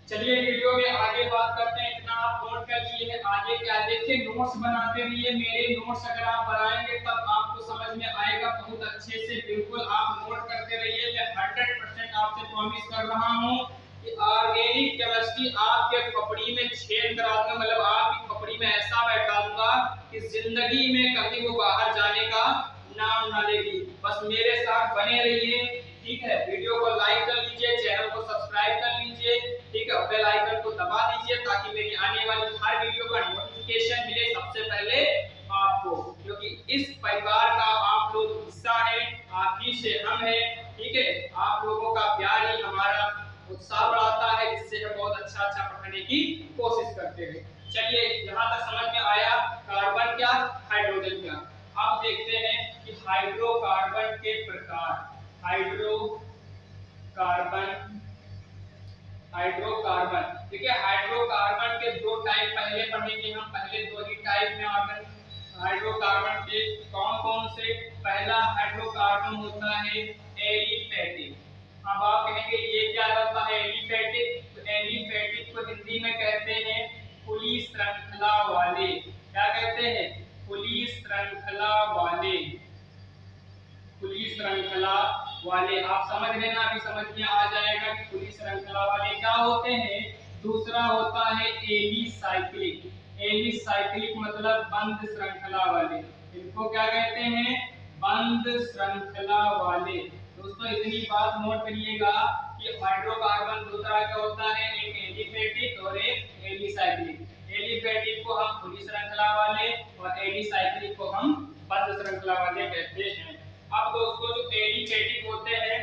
चलिए वीडियो में आगे बात करते हैं। इतना आप नोट कर लिए हैं, आगे क्या देखिए, नोट्स बनाते रहिए। मेरे नोट्स अगर आप बनाएंगे तब आपको समझ में आएगा बहुत अच्छे से। बिल्कुल आप नोट करते रहिए। मैं 100% आपसे प्रॉमिस कर रहा हूं कि ऑर्गेनिक केमिस्ट्री आपके खोपड़ी में छेद करा दूंगा, मतलब आपकी खोपड़ी में ऐसा बैठा दूंगा कि जिंदगी में कभी वो बाहर जाने का नाम ना लेगी। बस मेरे साथ बने रहिए, ठीक है। वीडियो को लाइक कर लीजिए, चैनल को सब्सक्राइब कर लीजिए। ठीक है, बेल आइकन को दबा दीजिए ताकि मेरी आने वाली हर वीडियो का नोटिफिकेशन मिले सबसे पहले आपको, क्योंकि इस परिवार का आप लोग हिस्सा है, आप ही से हम है। ठीक है, आप लोगों का प्यार ही हमारा उत्साह बढ़ाता है, जिससे हम बहुत अच्छा पढ़ने की कोशिश करते हैं। चलिए, यहाँ तक समझ में आया कार्बन क्या, हाइड्रोजन क्या। अब देखते हैं कि हाइड्रोकार्बन के प्रकार। हाइड्रोकार्बन देखिए, हाइड्रोकार्बन के दो टाइप पहले पढ़ेंगे हम। पहले दो ही टाइप में ऑर्गन हाइड्रोकार्बन के कौन कौन से। पहला हाइड्रोकार्बन होता है एलिफेटिक। अब आप कहेंगे ये क्या होता है एलिफेटिक? तो एलिफेटिक को हिंदी में कहते हैं खुली श्रृंखला वाले। क्या कहते हैं? खुली श्रृंखला वाले। खुली श्रृंखला वाले आप समझ लेना, अभी समझ में आ जाएगा कि खुली श्रृंखला वाले क्या होते हैं। दूसरा होता है एलिसाइक्लिक। एलिसाइक्लिक मतलब बंद श्रृंखला वाले। इनको क्या कहते हैं? बंद श्रृंखला वाले। दोस्तों इतनी बात नोट करिएगा कि हाइड्रोकार्बन दो तरह का होता है, एक एलिफेटिक और एक एलिसाइक्लिक। एलिफेटिक को हम खुली श्रृंखला वाले और एलिसाइक्लिक को हम बंद श्रृंखला वाले कहते हैं। अब दोस्तों जो एलिफेटिक होते हैं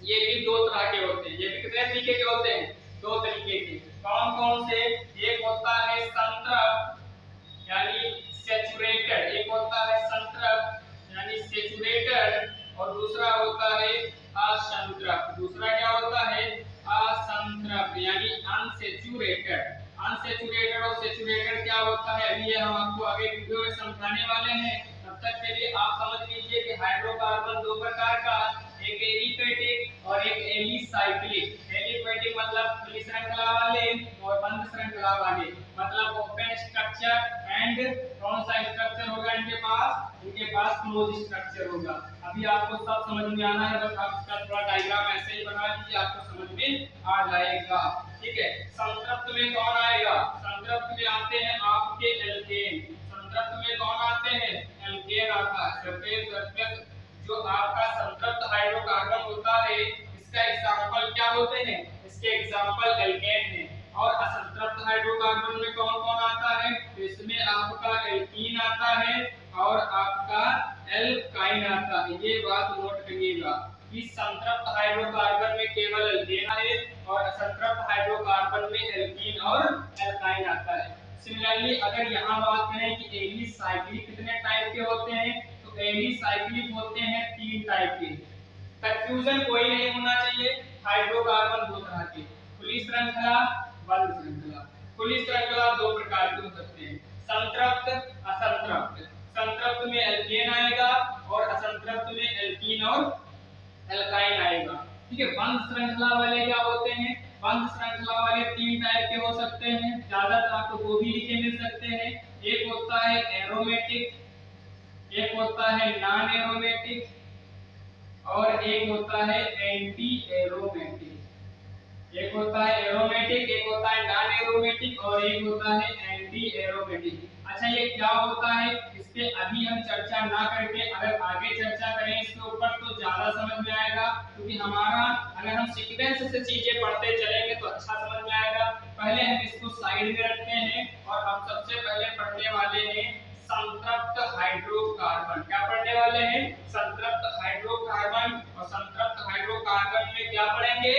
ये भी दो तरह के होते हैं। ये भी कितने तरीके के होते हैं? दो तरीके के। कौन कौन से? एक होता है संतृप्त यानी सैचुरेटेड, एक होता है संतृप्त यानी सैचुरेटेड, और दूसरा होता है असंतृप्त। दूसरा क्या होता है? असंतृप्त यानी अनसैचुरेटेड। अनसैचुरेटेड और सैचुरेटेड क्या होता है अभी हम आपको आगे वीडियो में समझाने वाले हैं। तब तक के लिए आप समझ लीजिए कि हाइड्रोकार्बन दो प्रकार का, एक एलिफेटिक और एक एलिसाइक्लिक। एलिफेटिक मतलब खुली श्रृंखला वाले और बंद श्रृंखला वाले मतलब ओपन स्ट्रक्चर एंड कौन सा स्ट्रक्चर होगा इनके पास? इनके पास क्लोज स्ट्रक्चर होगा। अभी आपको सब समझ में आना है, बस आप इसका थोड़ा डायग्राम ऐसे ही बना लीजिए, आपको समझ में आ जाएगा। ठीक है, संतृप्त में कौन आएगा? संतृप्त में आते हैं आपके एल्केन। संतृप्त में कौन आते हैं? एल्केन आता है। सफेद जो आपका संतृप्त हाइड्रोकार्बन होता है इसका एग्जांपल क्या होते हैं? इसके एग्जांपल एल्केन है। और असंतृप्त हाइड्रोकार्बन में कौन कौन आता है? इसमें आपका एल्कीन आता है और आपका एल्काइन आता है। ये बात नोट करिएगा कि संतृप्त हाइड्रोकार्बन में केवल एल्केन है और असंतृप्त हाइड्रोकार्बन में एल्कीन और एल्काइन आता है। सिमिलरली अगर यहाँ बात करें कि एलिसाइक्लिक कितने टाइप के होते हैं, तो एलिसाइक्लिक होते हैं तीन टाइप के। कंफ्यूजन कोई नहीं होना चाहिए, हाइड्रोकार्बन दो तरह के, खुली श्रृंखला, बंद श्रृंखला। खुली श्रृंखला दो प्रकार के हो सकते हैं, संतृप्त, असंतृप्त। संतृप्त में एल्केन आएगा और असंतृप्त में एल्कीन और एल्काइन आएगा। ठीक है, बंद श्रृंखला वाले क्या होते हैं? बंद श्रृंखला वाले तीन टाइप के हो सकते हैं, ज्यादातर आपको दो भी लिखे मिल सकते हैं। एक होता है एरोमेटिक, एक होता है नॉन एरोमेटिक और एक होता है एंटी एरोमेटिक। एक होता है एरोमेटिक, एक होता है नॉन एरोमेटिक और एक होता है एंटी एरोमेटिक। अच्छा, ये क्या होता है इस पे अभी हम चर्चा ना करके अगर आगे चर्चा करें इसके ऊपर तो ज्यादा समझ में आएगा, क्योंकि हमारा अगर हम सीक्वेंस से चीजें पढ़ते चलेंगे तो अच्छा समझ में आएगा। पहले हम इसको साइड में रखते हैं और हम सबसे पहले पढ़ने वाले हैं संतृप्त हाइड्रोकार्बन। क्या पढ़ने वाले हैं? संतृप्त हाइड्रोकार्बन। और संतृप्त हाइड्रोकार्बन में क्या पढ़ेंगे?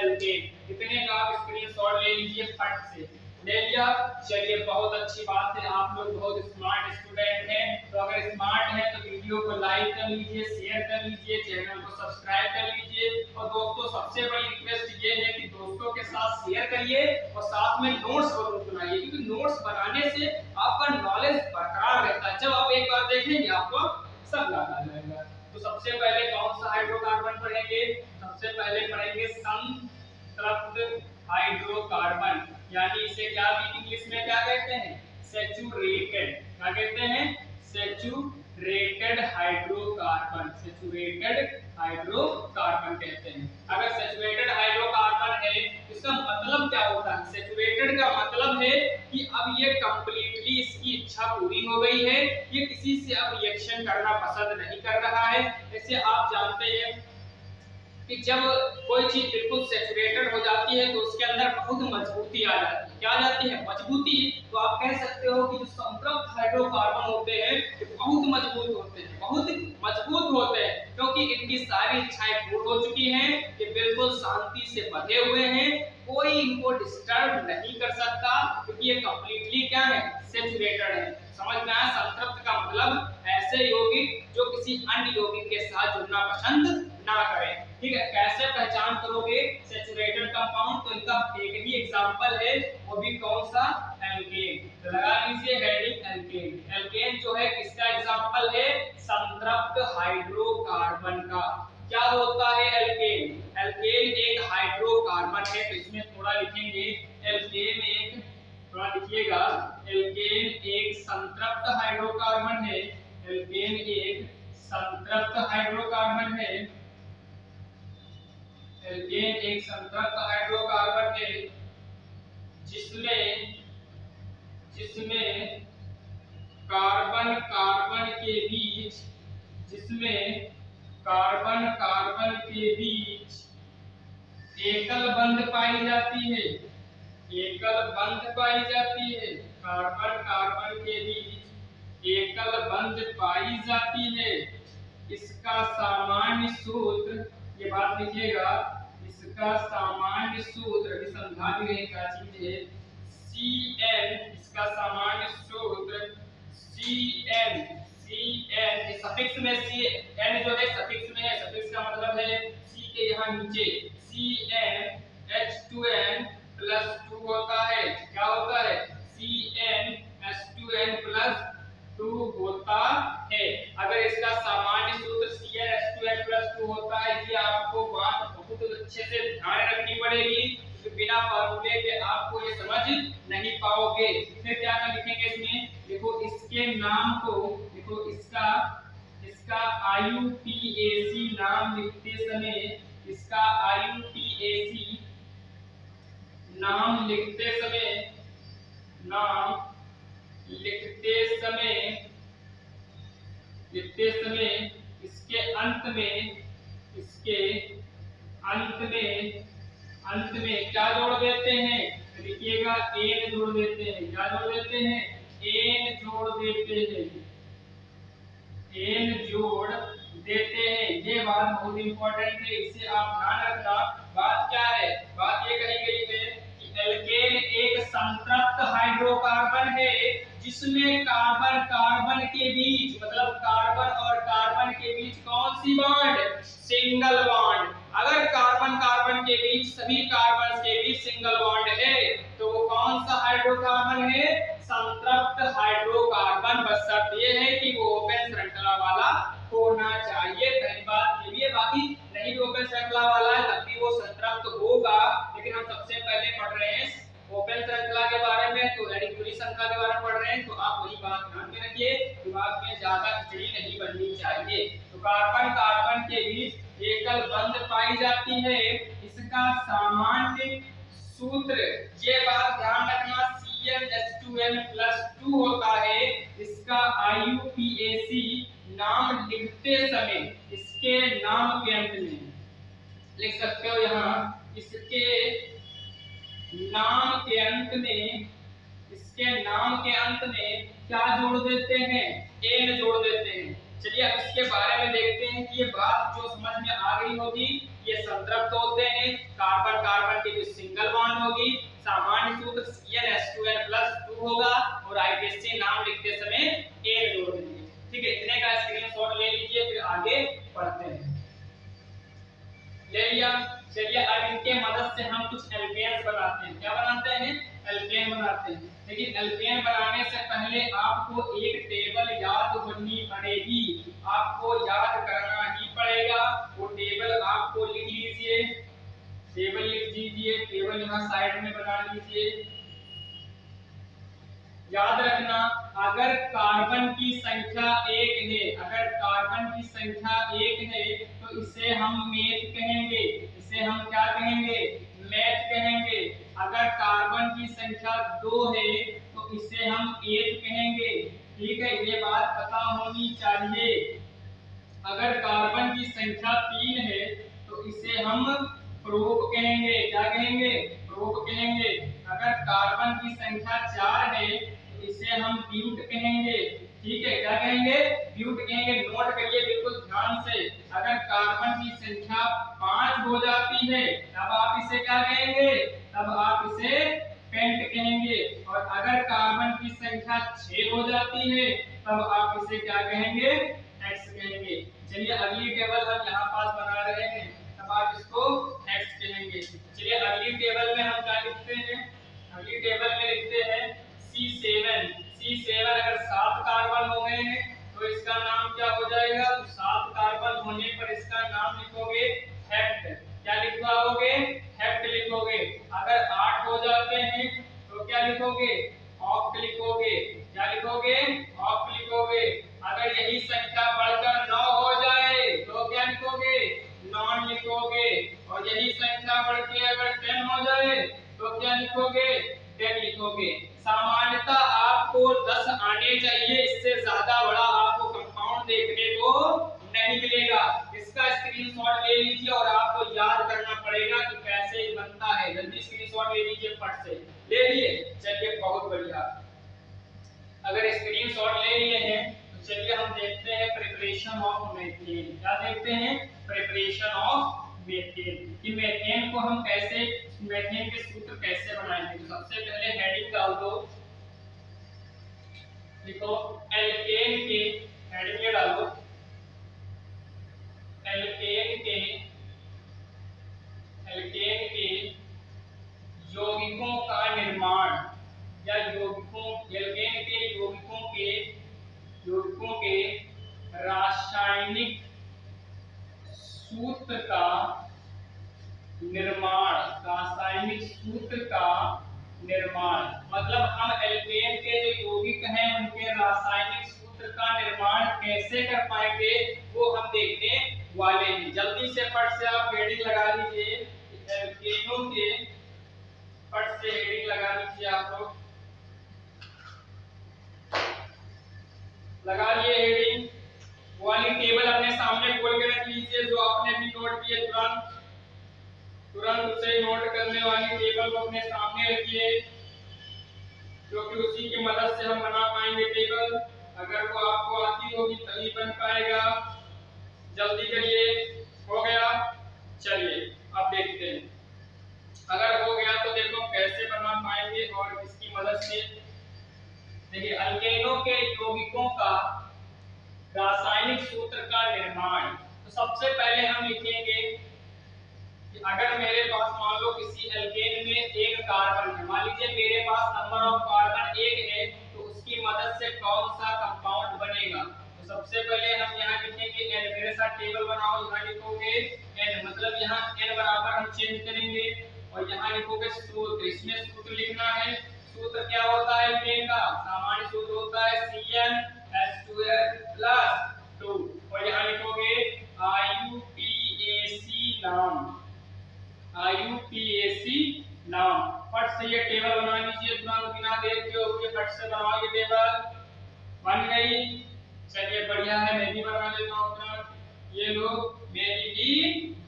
एल्केन। इतने का आप स्क्रीनशॉट ले लीजिए, फट से ले लिया। चलिए, बहुत अच्छी बात है, आप लोग बहुत स्मार्ट स्टूडेंट हैं। तो अगर स्मार्ट हैं तो वीडियो को लाइक कर लीजिए, शेयर कर लीजिए, चैनल को सब्सक्राइब कर लीजिए। और दोस्तों सबसे बड़ी रिक्वेस्ट ये है कि दोस्तों के साथ शेयर करिए और साथ में नोट्स जरूर बनाइए, क्योंकि नोट्स बनाने से आपका नॉलेज बरकरार रहता है। जब आप एक बार देखेंगे आपको सब याद आ जाएगा। तो सबसे पहले कौन सा हाइड्रोकार्बन पढ़ेंगे? सबसे पहले पढ़ेंगे संतृप्त हाइड्रोकार्बन, यानी इसे क्या भी इंग्लिश में क्या कहते हैं? सैचुरेटेड। क्या कहते हैं? Saturated hydrocarbon. सैचुरेटेड हाइड्रोकार्बन कहते हैं। अगर सैचुरेटेड हाइड्रोकार्बन है इसका मतलब क्या होता है? सैचुरेटेड का मतलब है कि अब ये कंप्लीटली इसकी इच्छा पूरी हो गई है, ये किसी से अब रिएक्शन करना पसंद नहीं कर रहा है। जैसे आप जानते हैं कि जब कोई चीज बिल्कुल सैचुरेटेड हो जाती है तो उसके अंदर बहुत मजबूती आ जाती है। क्या आ जाती है? मजबूती। तो आप कह सकते हो कि जो संतृप्त हाइड्रोकार्बन होते हैं ये बहुत मजबूत होते हैं, बहुत मजबूत होते हैं, क्योंकि इनकी सारी इच्छाएं पूर्ण हो चुकी हैं, ये बिल्कुल शांति से बंधे हुए हैं, कोई इनको डिस्टर्ब नहीं कर सकता, क्योंकि ये कंप्लीटली क्या है? सैचुरेटेड है। समझ में आया? संतृप्त का मतलब ऐसे यौगिक जो किसी अन्य यौगिक के साथ जुड़ना पसंद ना करें। ठीक है, कैसे पहचान करोगे सैचुरेटेड कंपाउंड? तो इनका एक ही एग्जांपल है, वो भी कौन सा? एल्केन। तो लगा लीजिए हेडिंग एल्केन। एल्केन जो है किसका एग्जांपल है? संतृप्त हाइड्रोकार्बन का। क्या होता है एल्केन? एल्केन एक हाइड्रोकार्बन है, तो इसमें थोड़ा लिखेंगे एल्केन एक, थोड़ा लिखिएगा, एल्केन एक संतृप्त हाइड्रोकार्बन है। एल्केन एक संतृप्त हाइड्रोकार्बन है। एल्केन एक संतृप्त हाइड्रोकार्बन है जिसमें जिसमें कार्बन कार्बन के बीच जिसमें कार्बन कार्बन के बीच एकल बंध पाई जाती है। एकल बंध पाई जाती है। कार्बन कार्बन के बीच एकल बंध पाई जाती है। इसका सामान्य सूत्र, ये बात लिखिएगा, इसका सामान्य सूत्र अनुसंधान में क्या चीज है? CN। इसका सामान्य सूत्र CN। CN सफिक्स में CN जो है सफिक्स में है, सफिक्स का मतलब है C के यहाँ नीचे CnH2n प्लस 2 होता है। क्या होता है? CnH2n+2 होता है। अगर इसका सामान्य सूत्र CnH2n+2 होता है, ये आपको बात बहुत अच्छे से ध्यान रखनी पड़ेगी, क्योंकि बिना फार्मूले के आपको ये समझ नहीं पाओगे। फिर क्या लिखेंगे इसमें? देखो इसके नाम को, देखो इसका IUPAC नाम लिखते समय, इसका IUPAC नाम लिखते समय इसके अंत में क्या जोड़ देते हैं? लिखिएगा एन जोड़ देते हैं। क्या जोड़ देते हैं? एन जोड़ देते हैं। एन जोड़ देते हैं। ये बात बहुत इंपॉर्टेंट है, इसे आप ध्यान रखना। बात क्या है? बात ये कही गई है कि एल्केन एक संतृप्त हाइड्रोकार्बन है जिसमें कार्बन कार्बन के बीच, मतलब कार्बन और कार्बन के बीच कौन सी बॉन्ड? Single bond. अगर कार्बन कार्बन के बीच, सभी कार्बन के बीच सिंगल बॉन्ड है, तो वो कौन सा हाइड्रोकार्बन है? संतृप्त हाइड्रोकार्बन। बस शर्त ये है कि वो ओपन श्रृंखला वाला होना चाहिए। पहली बात ये भी है, बाकी नहीं भी ओपन श्रृंखला वाला है तब भी वो संतृप्त होगा। लेकिन हम सबसे पहले पढ़ रहे हैं ओपन श्रृंखला के बारे में, तो यानी खुली श्रृंखला के बारे में पढ़ रहे हैं, तो आप वही बात ध्यान में रखिए, दिमाग में ज्यादा खिचड़ी नहीं बननी चाहिए। तो कार्बन कार्बन के बीच एकल बंध पाई जाती है, इसका सामान्य सूत्र, ये बात ध्यान रखना, CnH2n+2 होता है। इसका IUPAC नाम लिखते समय इसके नाम के अंत में लिख सकते हो, यहाँ इसके नाम के अंत में क्या जोड़ देते हैं? एन जोड़ देते हैं। चलिए अब इसके बारे में देखते हैं कि ये बात जो समझ में आ गई होगी, ये संतृप्त होते हैं, कार्बन कार्बन के बीच सिंगल बॉन्ड होगी, सामान्य सूत्र CnH2n+2 होगा और IUPAC नाम लिखते समय एन जोड़ देंगे। ठीक है, इतने का स्क्रीनशॉट ले लीजिए, फिर आगे पढ़ते हैं। ले लिया। चलिए अब इनके मदद से हम कुछ एल्केन्स बनाते हैं। क्या बनाते हैं? एल्केन बनाते हैं। लेकिन एल्केन बनाने से पहले आपको एक टेबल याद करनी पड़ेगी, आपको याद करना ही पड़ेगा। वो टेबल आपको लिख लीजिए, टेबल लिख दीजिए, टेबल यहाँ साइड में बना लीजिए। याद रखना, अगर कार्बन की संख्या 1 है, अगर कार्बन की संख्या 1 है तो इसे हम मेथ कहेंगे। इसे हम क्या कहेंगे? मेथ कहेंगे। अगर कार्बन की संख्या 2 है तो इसे हम एथ कहेंगे। ठीक है, ये बात पता होनी चाहिए। अगर कार्बन की संख्या 3 है तो तो इसे हम प्रूफ कहेंगे। क्या कहेंगे? प्रूफ कहेंगे। अगर कार्बन की संख्या 4 है तो इसे हम ब्यूट कहेंगे। ठीक है, क्या कहेंगे? ब्यूट कहेंगे। नोट करिए बिल्कुल ध्यान से। अगर कार्बन की संख्या 5 हो जाती है तब आप इसे क्या कहेंगे? तब आप इसे पेंट कहेंगे। और अगर कार्बन की संख्या 6 हो जाती है तब आप इसे क्या कहेंगे? एक्स कहेंगे। चलिए अगली टेबल हम यहाँ पास बना रहे हैं, तब आप इसको एक्स कहेंगे। चलिए अगली टेबल में हम क्या लिखते हैं? अगली टेबल में लिखते हैं C7। C7 अगर 7 कार्बन हो गए हैं तो इसका नाम क्या हो जाएगा? तो 7 कार्बन होने पर इसका नाम लिखोगे हेप्ट। क्या लिखवाओगे? हेप्ट लिखोगे। अगर 8 हो जाते हैं तो क्या लिखोगे? ऑक्ट लिखोगे। क्या लिखोगे? ऑक्ट लिखोगे। अगर यही संख्या बढ़कर 9 हो जाए तो क्या लिखोगे? नॉन लिखोगे। और यही संख्या बढ़ के अगर 10 हो जाए तो क्या लिखोगे? 10 लिखोगे। सामान्यतः आपको 10 आने चाहिए, इससे ज्यादा बड़ा आपको कंपाउंड देखने को नहीं मिलेगा। इसका स्क्रीनशॉट ले लीजिए और आपको याद करना पड़ेगा कि कैसे बनता है। जल्दी स्क्रीनशॉट ले लीजिए, फट से ले लिए। चलिए बहुत बढ़िया। अगर स्क्रीनशॉट ले लिए हैं तो चलिए हम देखते हैं प्रिपरेशन ऑफ मीथेन। क्या देखते हैं? Preparation of methane. कि मीथेन को हम कैसे, मीथेन के सूत्र कैसे बनाएंगे। तो सबसे पहले हेडिंग डाल दो, लिखो एल्केन के, हेडिंग में डालो एल्केन के यौगिकों का निर्माण या एल्केन के यौगिकों के रासायनिक सूत्र का निर्माण। रासायनिक सूत्र का निर्माण मतलब हम एल्केन के जो यौगिक हैं उनके रासायनिक सूत्र का निर्माण कैसे कर पाएंगे वो हम देखने वाले हैं। जल्दी से फट से आप हेडिंग लगा लीजिए। एल्केनों के फट से हेडिंग लगा लीजिए। आप लोग लगा लिए हेडिंग। वाली टेबल अपने सामने खोल के रख लीजिए जो आपने भी नोट किए। तुरंत उसे नोट करने वाली टेबल को अपने सामने रखिए, क्योंकि उसी की मदद से हम बना पाएंगे टेबल। अगर वो आपको आती होगी तभी बन पाएगा। जल्दी करिए। हो गया? चलिए अब देखते हैं। अगर हो गया तो देखो कैसे बना पाएंगे और किसकी मदद से। देखिए अल्केनों के यौगिकों का रासायनिक सूत्र का निर्माण। तो सबसे पहले हम लिखेंगे कि अगर मेरे पास मान लो किसी एल्केन में एक कार्बन है, मान लीजिए मेरे पास नंबर ऑफ कार्बन 1 है, तो उसकी मदद से कौन सा कंपाउंड बनेगा। तो सबसे पहले हम यहाँ लिखेंगे n। मेरे साथ टेबल बनाओ। यहाँ लिखोगे n, मतलब यहाँ n बराबर हम चेंज करेंगे और यहाँ लिखोगे सूत्र। इसमें सूत्र लिखना है। सूत्र क्या होता है एल्केन का? सामान्य सूत्र होता है CnH2n+2। और यहाँ लिखोगे IUPAC नाम। फट से ये टेबल बना लीजिए तुरंत, बिना देर के फट से बनाओ। ये टेबल बन गई। चलिए बढ़िया है, मैं भी बना लेता हूँ तुरंत। ये लो मेरी भी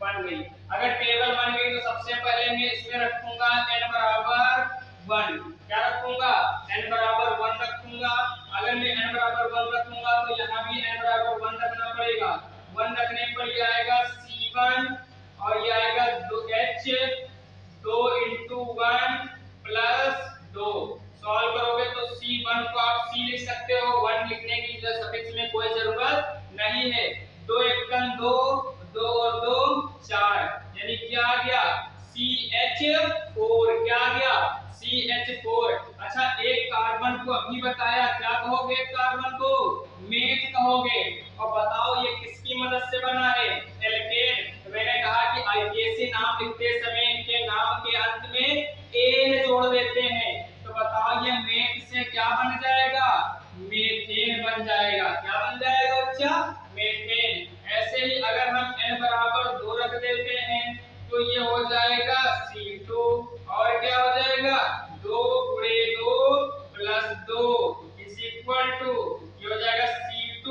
बन गई। अगर टेबल बन गई तो सबसे पहले मैं इसमें रखूंगा n बराबर 1। क्या रखूंगा? n बराबर 1 रखूंगा। अगर मैं n बराबर 1 रखूंगा तो यहाँ भी n बराबर 1 रखना पड़ेगा। 1 रखने पर ये आएगा C1 और ये आएगा 2H 2 × 1 + 2। सॉल्व करोगे तो C1 को आप C लिख सकते हो। 1 लिखने की सफिक्स में कोई जरूरत नहीं है। 2 × 1 2, 2 और 2 4, यानी क्या आ गया? CH4। क्या आ गया? CH4। अच्छा एक कार्बन को अभी बताया, क्या कहोगे? कार्बन को मेथ कहोगे। और बताओ ये किसकी मदद से बना है? एल्केन। तो मैंने कहा कि IUPAC नाम लिखते समय इनके नाम के अंत में एन जोड़ देते हैं। तो बताओ ये मेथ से क्या बन जाएगा? मीथेन बन जाएगा। क्या बन जाएगा बच्चा? मीथेन। ऐसे ही अगर हम n बराबर 2 रख देते हैं तो ये हो जाएगा C2। और क्या हो जाएगा? 2 × 2 + 2 = ये हो जाएगा C2।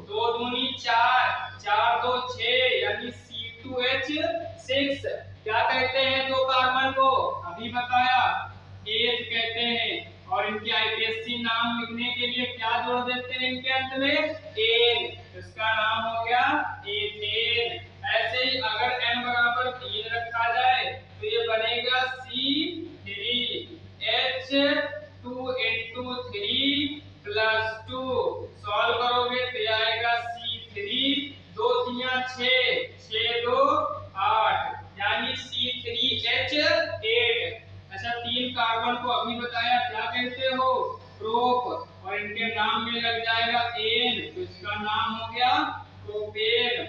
2 दूनी 4। लिए क्या जोड़ देते हैं इनके अंत में? एन, इसका नाम हो गया एथेन। ऐसे ही अगर n बराबर 3 रखा जाए तो ये बनेगा C3H2 + 2। सॉल्व करोगे तो आएगा C3, 2 3 6, 6 2 8, यानी C3H8। अच्छा, 3 कार्बन को अभी बताया क्या कहते हो? प्रोप, और इनके नाम में लग जाएगा एन, तो इसका नाम हो गया प्रोपेन।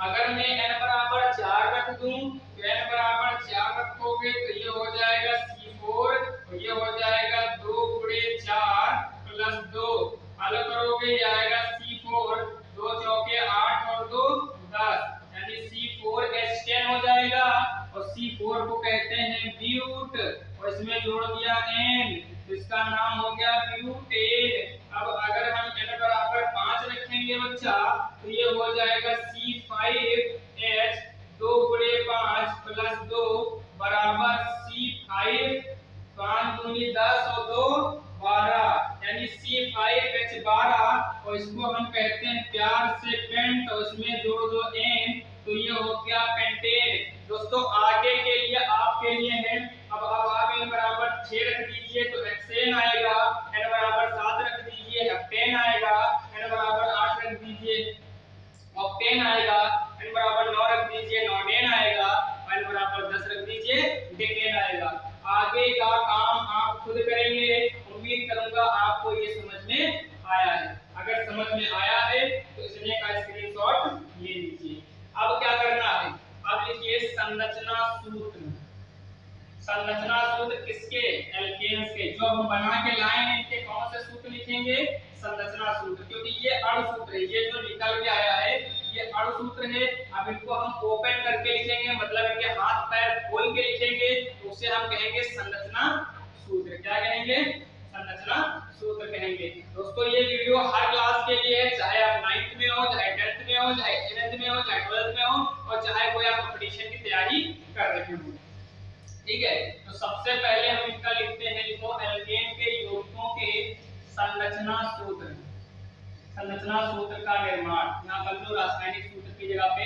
अगर मैं n बराबर 4 रख दूं तो n बराबर 4 रखोगे तो ये हो जाएगा C4, और ये हो जाएगा 2 × 4 + 2। हल करोगे ये आएगा C4, 2 चौके 8 और 2 10, यानी C4H10 हो जाएगा। और C4 को कहते हैं ब्यूट, और इसमें जोड़ दिया N, तो इसका नाम हो गया ब्यूटेन। अब अगर हम n बराबर 5 रखेंगे बच्चा तो ये हो जाएगा C5H, 2 × 5 + 2 बराबर C5, 5 दूनी 10 और 2 12, यानी C5H12, और इसको हम कहते हैं प्यार से पेंट, और इसमें जोड़ दो N, तो ये हो गया पेंटेन। दोस्तों आगे के लिए आपके लिए है, अब आप n बराबर 6 रख दीजिए तो हेक्सेन आएगा, n बराबर 7 रख दीजिए हेप्टेन आएगा, n बराबर 8 रख दीजिए ऑक्टेन आएगा, n बराबर 9 रख दीजिए नॉनेन आएगा, n बराबर 10 रख दीजिए डेकेन आएगा। आगे का काम आप खुद करेंगे। उम्मीद करूंगा आपको ये समझ में आया है। अगर समझ में आया है तो इसमें का स्क्रीनशॉट ले लीजिए। अब क्या करना है? अब लिखिए संरचना सूत्र। संरचना सूत्र किसके? एल्केन्स के। जो हम बना के लाए हैं इनके कौन से सूत्र लिखेंगे? संरचना सूत्र, क्योंकि ये अणु सूत्र है। ये जो निकल के आया है ये अणु सूत्र है। अब इनको हम ओपन करके लिखेंगे, मतलब इनके हाथ पैर खोल के लिखेंगे, तो उसे हम कहेंगे संरचना सूत्र। क्या कहेंगे? संरचना सूत्र कहेंगे। दोस्तों ये वीडियो हर क्लास के लिए है, चाहे आप 9th में हो, चाहे 10th में हो, चाहे 11th में हो, चाहे 12th में हो, और चाहे कोई आप कंपटीशन की तैयारी कर रहे हो। ठीक है, तो सबसे पहले हम इनका लिखते हैं, लिखो एल्केन के यौगिकों के संरचना सूत्र। संरचना सूत्र का निर्माण, यहाँ कर लो रासायनिक सूत्र की जगह पे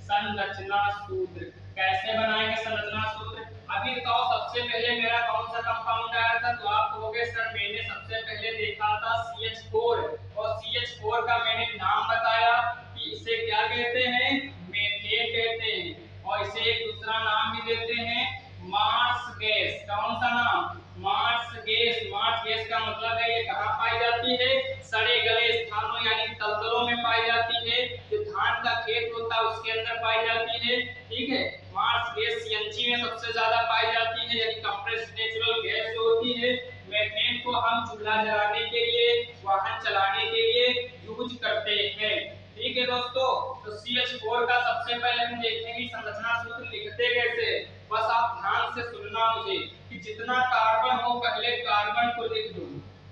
संरचना सूत्र। कैसे बनाएंगे संरचना सूत्र? अभी बताओ सबसे पहले मेरा कौन सा कंपाउंड आया था? तो आप कहोगे सर मैंने सबसे पहले देखा था CH4, और CH4 का मैंने नाम बताया कि इसे क्या कहते हैं? मेथेन कहते हैं, और इसे एक दूसरा नाम भी देते हैं मार्स गैस। कौन सा नाम? Marsh gas. मार्स गैस का मतलब है ये कहाँ पाई जाती है? सड़े गले स्थानों यानी दलदलों में पाई जाती है। जो धान का खेत होता है उसके अंदर पाई जाती है। ठीक है, मार्स गैस सीएनजी में सबसे ज्यादा पाई जाती है, यानी कंप्रेस्ड नेचुरल गैस जो होती है। मेथेन को हम चूल्हा जलाने के लिए, वाहन चलाने के लिए यूज करते हैं। ठीक है दोस्तों, तो CH4 का सबसे पहले हम देखेंगे संरचना सूत्र लिखते कैसे। बस आप ध्यान से सुनना मुझे कि जितना कार्बन हो पहले कार्बन को लिख दो,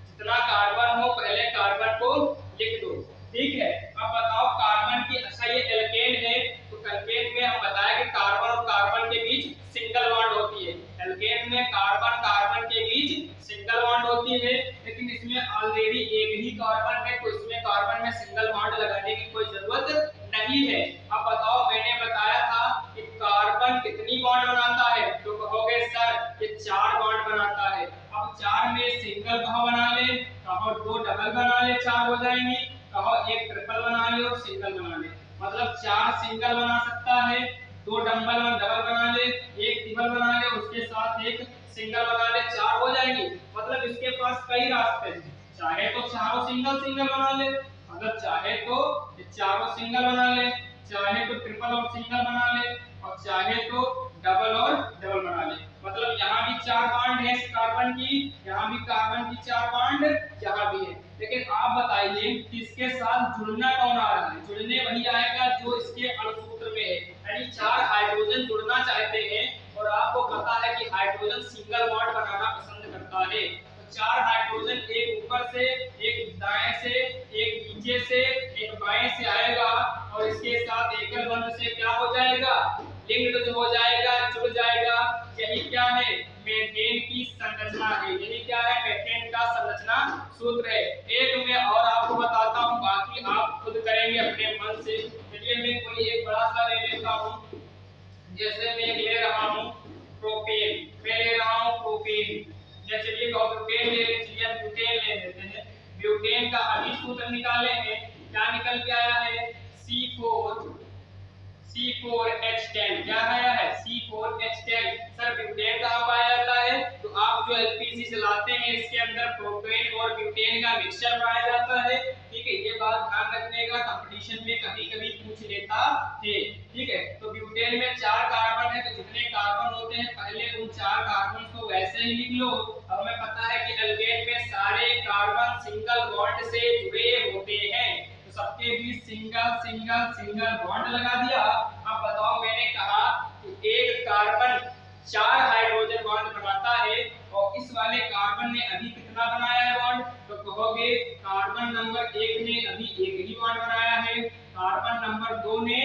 जितना कार्बन हो पहले कार्बन को लिख दो। ठीक है, अब बताओ कार्बन की, अच्छा ये एल्केन है तो एल्केन में हम बताया कि कार्बन और कार्बन के बीच सिंगल बॉन्ड होती है। एल्केन में कार्बन कार्बन के बीच सिंगल बॉन्ड होती है, लेकिन इसमें ऑलरेडी एक ही कार्बन है तो इसमें कार्बन में सिंगल बॉन्ड लगाने की कोई जरूरत नहीं है। अब बताओ मैंने बताया था कि कार्बन कितनी बॉन्ड बनाता है, तो कहोगे सर ये 4 बॉन्ड बनाता है। अब 4 में सिंगल कहो बना ले, कहो 2 डबल बना ले, 4 हो जाएंगी, कहो 1 ट्रिपल बना ले और सिंगल बना ले। मतलब 4 सिंगल बना सकता है, 2 डबल बना ले, 1 ट्रिपल बना ले, उसके साथ 1 सिंगल बना ले, 4 हो जाएंगी। मतलब इसके पास कई रास्ते हैं, चाहे तो चारों सिंगल सिंगल बना ले, अगर चाहे तो ये चारों सिंगल बना ले, चाहे तो ट्रिपल और सिंगल बना ले, और चाहे तो डबल और डबल बना ले। मतलब यहाँ भी 4 बॉन्ड है इस कार्बन की, यहाँ भी कार्बन की 4 बॉन्ड यहाँ भी है। लेकिन आप बताइए कि इसके साथ जुड़ना कौन आ रहा है? जुड़ने वही आएगा जो इसके अणुसूत्र में है, यानी 4 हाइड्रोजन जुड़ना चाहते हैं, और आपको पता है कि हाइड्रोजन सिंगल बॉन्ड बनाना पसंद करता है। 4 हाइड्रोजन, एक ऊपर से, एक दाएं से, एक नीचे से, एक बाएं से आएगा, और इसके साथ एकल बंध से क्या हो जाएगा? लिंक्ड हो जाएगा, जुड़ जाएगा। यही क्या है? मेथेन की संरचना है। यही क्या है? मेथेन का संरचना सूत्र है। एक मैं और आपको बताता हूँ, बाकी आप खुद करेंगे अपने मन से। चलिए मैं कोई एक बड़ा सा ले लेता हूँ, जैसे मैं ले रहा हूँ प्रोपेन, मैं ले रहा हूँ प्रोपेन, या चलिए प्रोपेन ले लेते, चलिए हम ब्यूटेन ले लेते हैं। ब्यूटेन का अभी सूत्र निकाले हैं, क्या निकल के आया है, C4H10। क्या आया है, C4H10। सर ब्यूटेन कहाँ पाया जाता है, तो आप जो एलपीजी चलाते हैं इसके अंदर प्रोपेन और ब्यूटेन का मिक्सचर पाया जाता है। ठीक है, ये बात ध्यान रखने का, कंपटीशन में कभी-कभी पूछ लेता है। ठीक है, तो ब्यूटेन में 4 कार्बन है, तो जितने कार्बन होते हैं पहले उन 4 कार्बन को वैसे ही लिख लो। अब हमें पता है कि एल्केन में सारे कार्बन सिंगल बॉन्ड से जुड़े होते हैं, तो सबके बीच सिंगल सिंगल सिंगल बॉन्ड लगा दिया। अब बताओ, मैंने कहा कि एक कार्बन 4 हाइड्रोजन बॉन्ड बनाता है और इस वाले कार्बन ने अभी कितना बनाया है बॉन्ड, तो कहोगे कार्बन नंबर 1 ने अभी एक ही बॉन्ड बनाया है, कार्बन नंबर 2 ने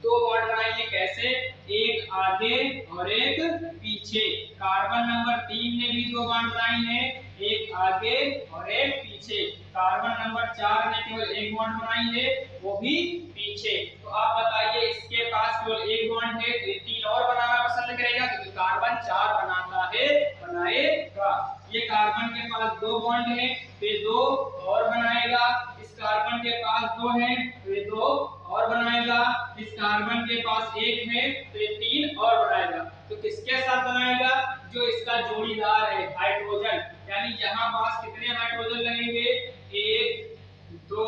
2 बॉन्ड बनाए हैं। कैसे, एक आगे और एक पीछे। कार्बन नंबर 3 ने भी 2 बॉन्ड बनाए हैं, एक आगे और एक पीछे। कार्बन नंबर 4 ने केवल एक बॉन्ड बनाई है, वो भी पीछे। तो आप बताइए, इसके पास केवल एक बॉन्ड है, तो 3 और बनाना पसंद करेगा, क्योंकि कार्बन 4 बनाता है, बनाएगा। ये कार्बन के पास 2 बॉन्ड है, तो 2 और बनाएगा। इस कार्बन के पास 2 है, तो 2 और बनाएगा। इस कार्बन के पास 1 है, तो 3 और बनाएगा। तो किसके साथ बनाएगा, जो इसका जोड़ीदार है हाइड्रोजन, यानी यहाँ पास कितने हाइड्रोजन लगेंगे, 1 2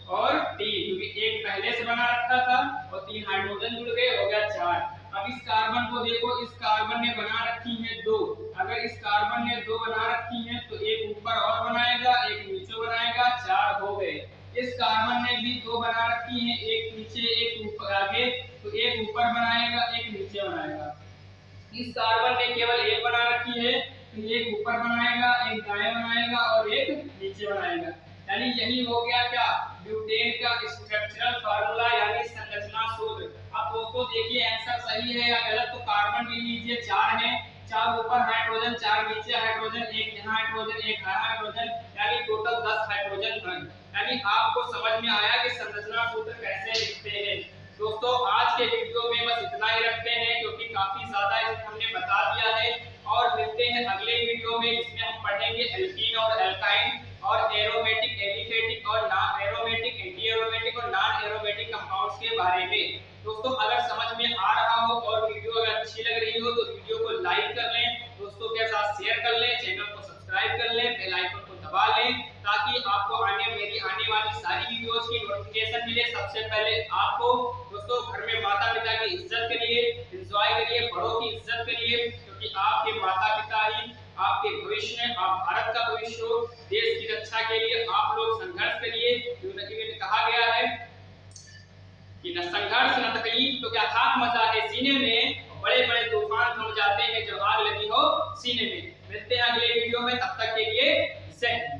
और 3, क्योंकि एक पहले से बना रखा था और 3 हाइड्रोजन जुड़ गए, हो गया 4। अब इस कार्बन को देखो, इस कार्बन ने बना रखी है 2, अगर इस कार्बन ने 2 बना रखी है तो एक ऊपर और बनाएगा, एक नीचे बनाएगा, 4 हो गए। इस कार्बन ने भी 2 बना रखी है, एक नीचे एक ऊपर आगे, तो एक ऊपर बनाएगा, एक नीचे बनाएगा। इस कार्बन ने केवल एक बना रखी है, तो एक ऊपर बनाएगा, एक दाएं बनाएगा और एक नीचे बनाएगा। यानी यही हो गया क्या, ब्यूटेन का स्ट्रक्चरल फार्मूला यानी संरचना सूत्र। अब दोस्तों देखिए, आंसर सही है या गलत, तो कार्बन ले लीजिए 4 है, 4 ऊपर हाइड्रोजन, 4 नीचे हाइड्रोजन, एक यहाँ हाइड्रोजन, एक यहाँ हाइड्रोजन, यानी टोटल 10 हाइड्रोजन बन। यानी आपको समझ में आया कि संरचना सूत्र कैसे लिखते हैं। दोस्तों आज के वीडियो में बस इतना ही रखते हैं, क्योंकि काफी ज्यादा इसमें हमने बता दिया है। और मिलते हैं अगले वीडियो में, जिसमें हम पढ़ेंगे एल्कीन और एल्काइन और एरोमेटिक, एलिफेटिक और नॉन एरोमेटिक, एंटी एरोमेटिक और नॉन एरोमेटिक कंपाउंड्स के बारे में। दोस्तों अगर समझ में आ रहा हो और वीडियो अगर अच्छी लग रही हो तो वीडियो को लाइक कर लें, दोस्तों के साथ शेयर कर लें, चैनल को सब्सक्राइब कर लें, बेल आइकन को दबा लें, ताकि आपको मेरी आने वाली सारी वीडियोस की नोटिफिकेशन मिले सबसे पहले आपको। दोस्तों घर में माता पिता की इज्जत करिए, एंजॉय करिए, बड़ों की इज्जत करिए, क्योंकि आपके माता पिता ही आपके भविष्य में, आप भारत का भविष्य हो। देश की रक्षा के लिए आप लोग संघर्ष करिए, क्योंकि कहा गया है कि न संघर्ष न तकलीफ तो क्या खाक मचा है सीने में, बड़े बड़े तूफान थम जाते हैं जब आग लगी हो सीने में। मिलते हैं अगले वीडियो में, तब तक के लिए जय हिंद।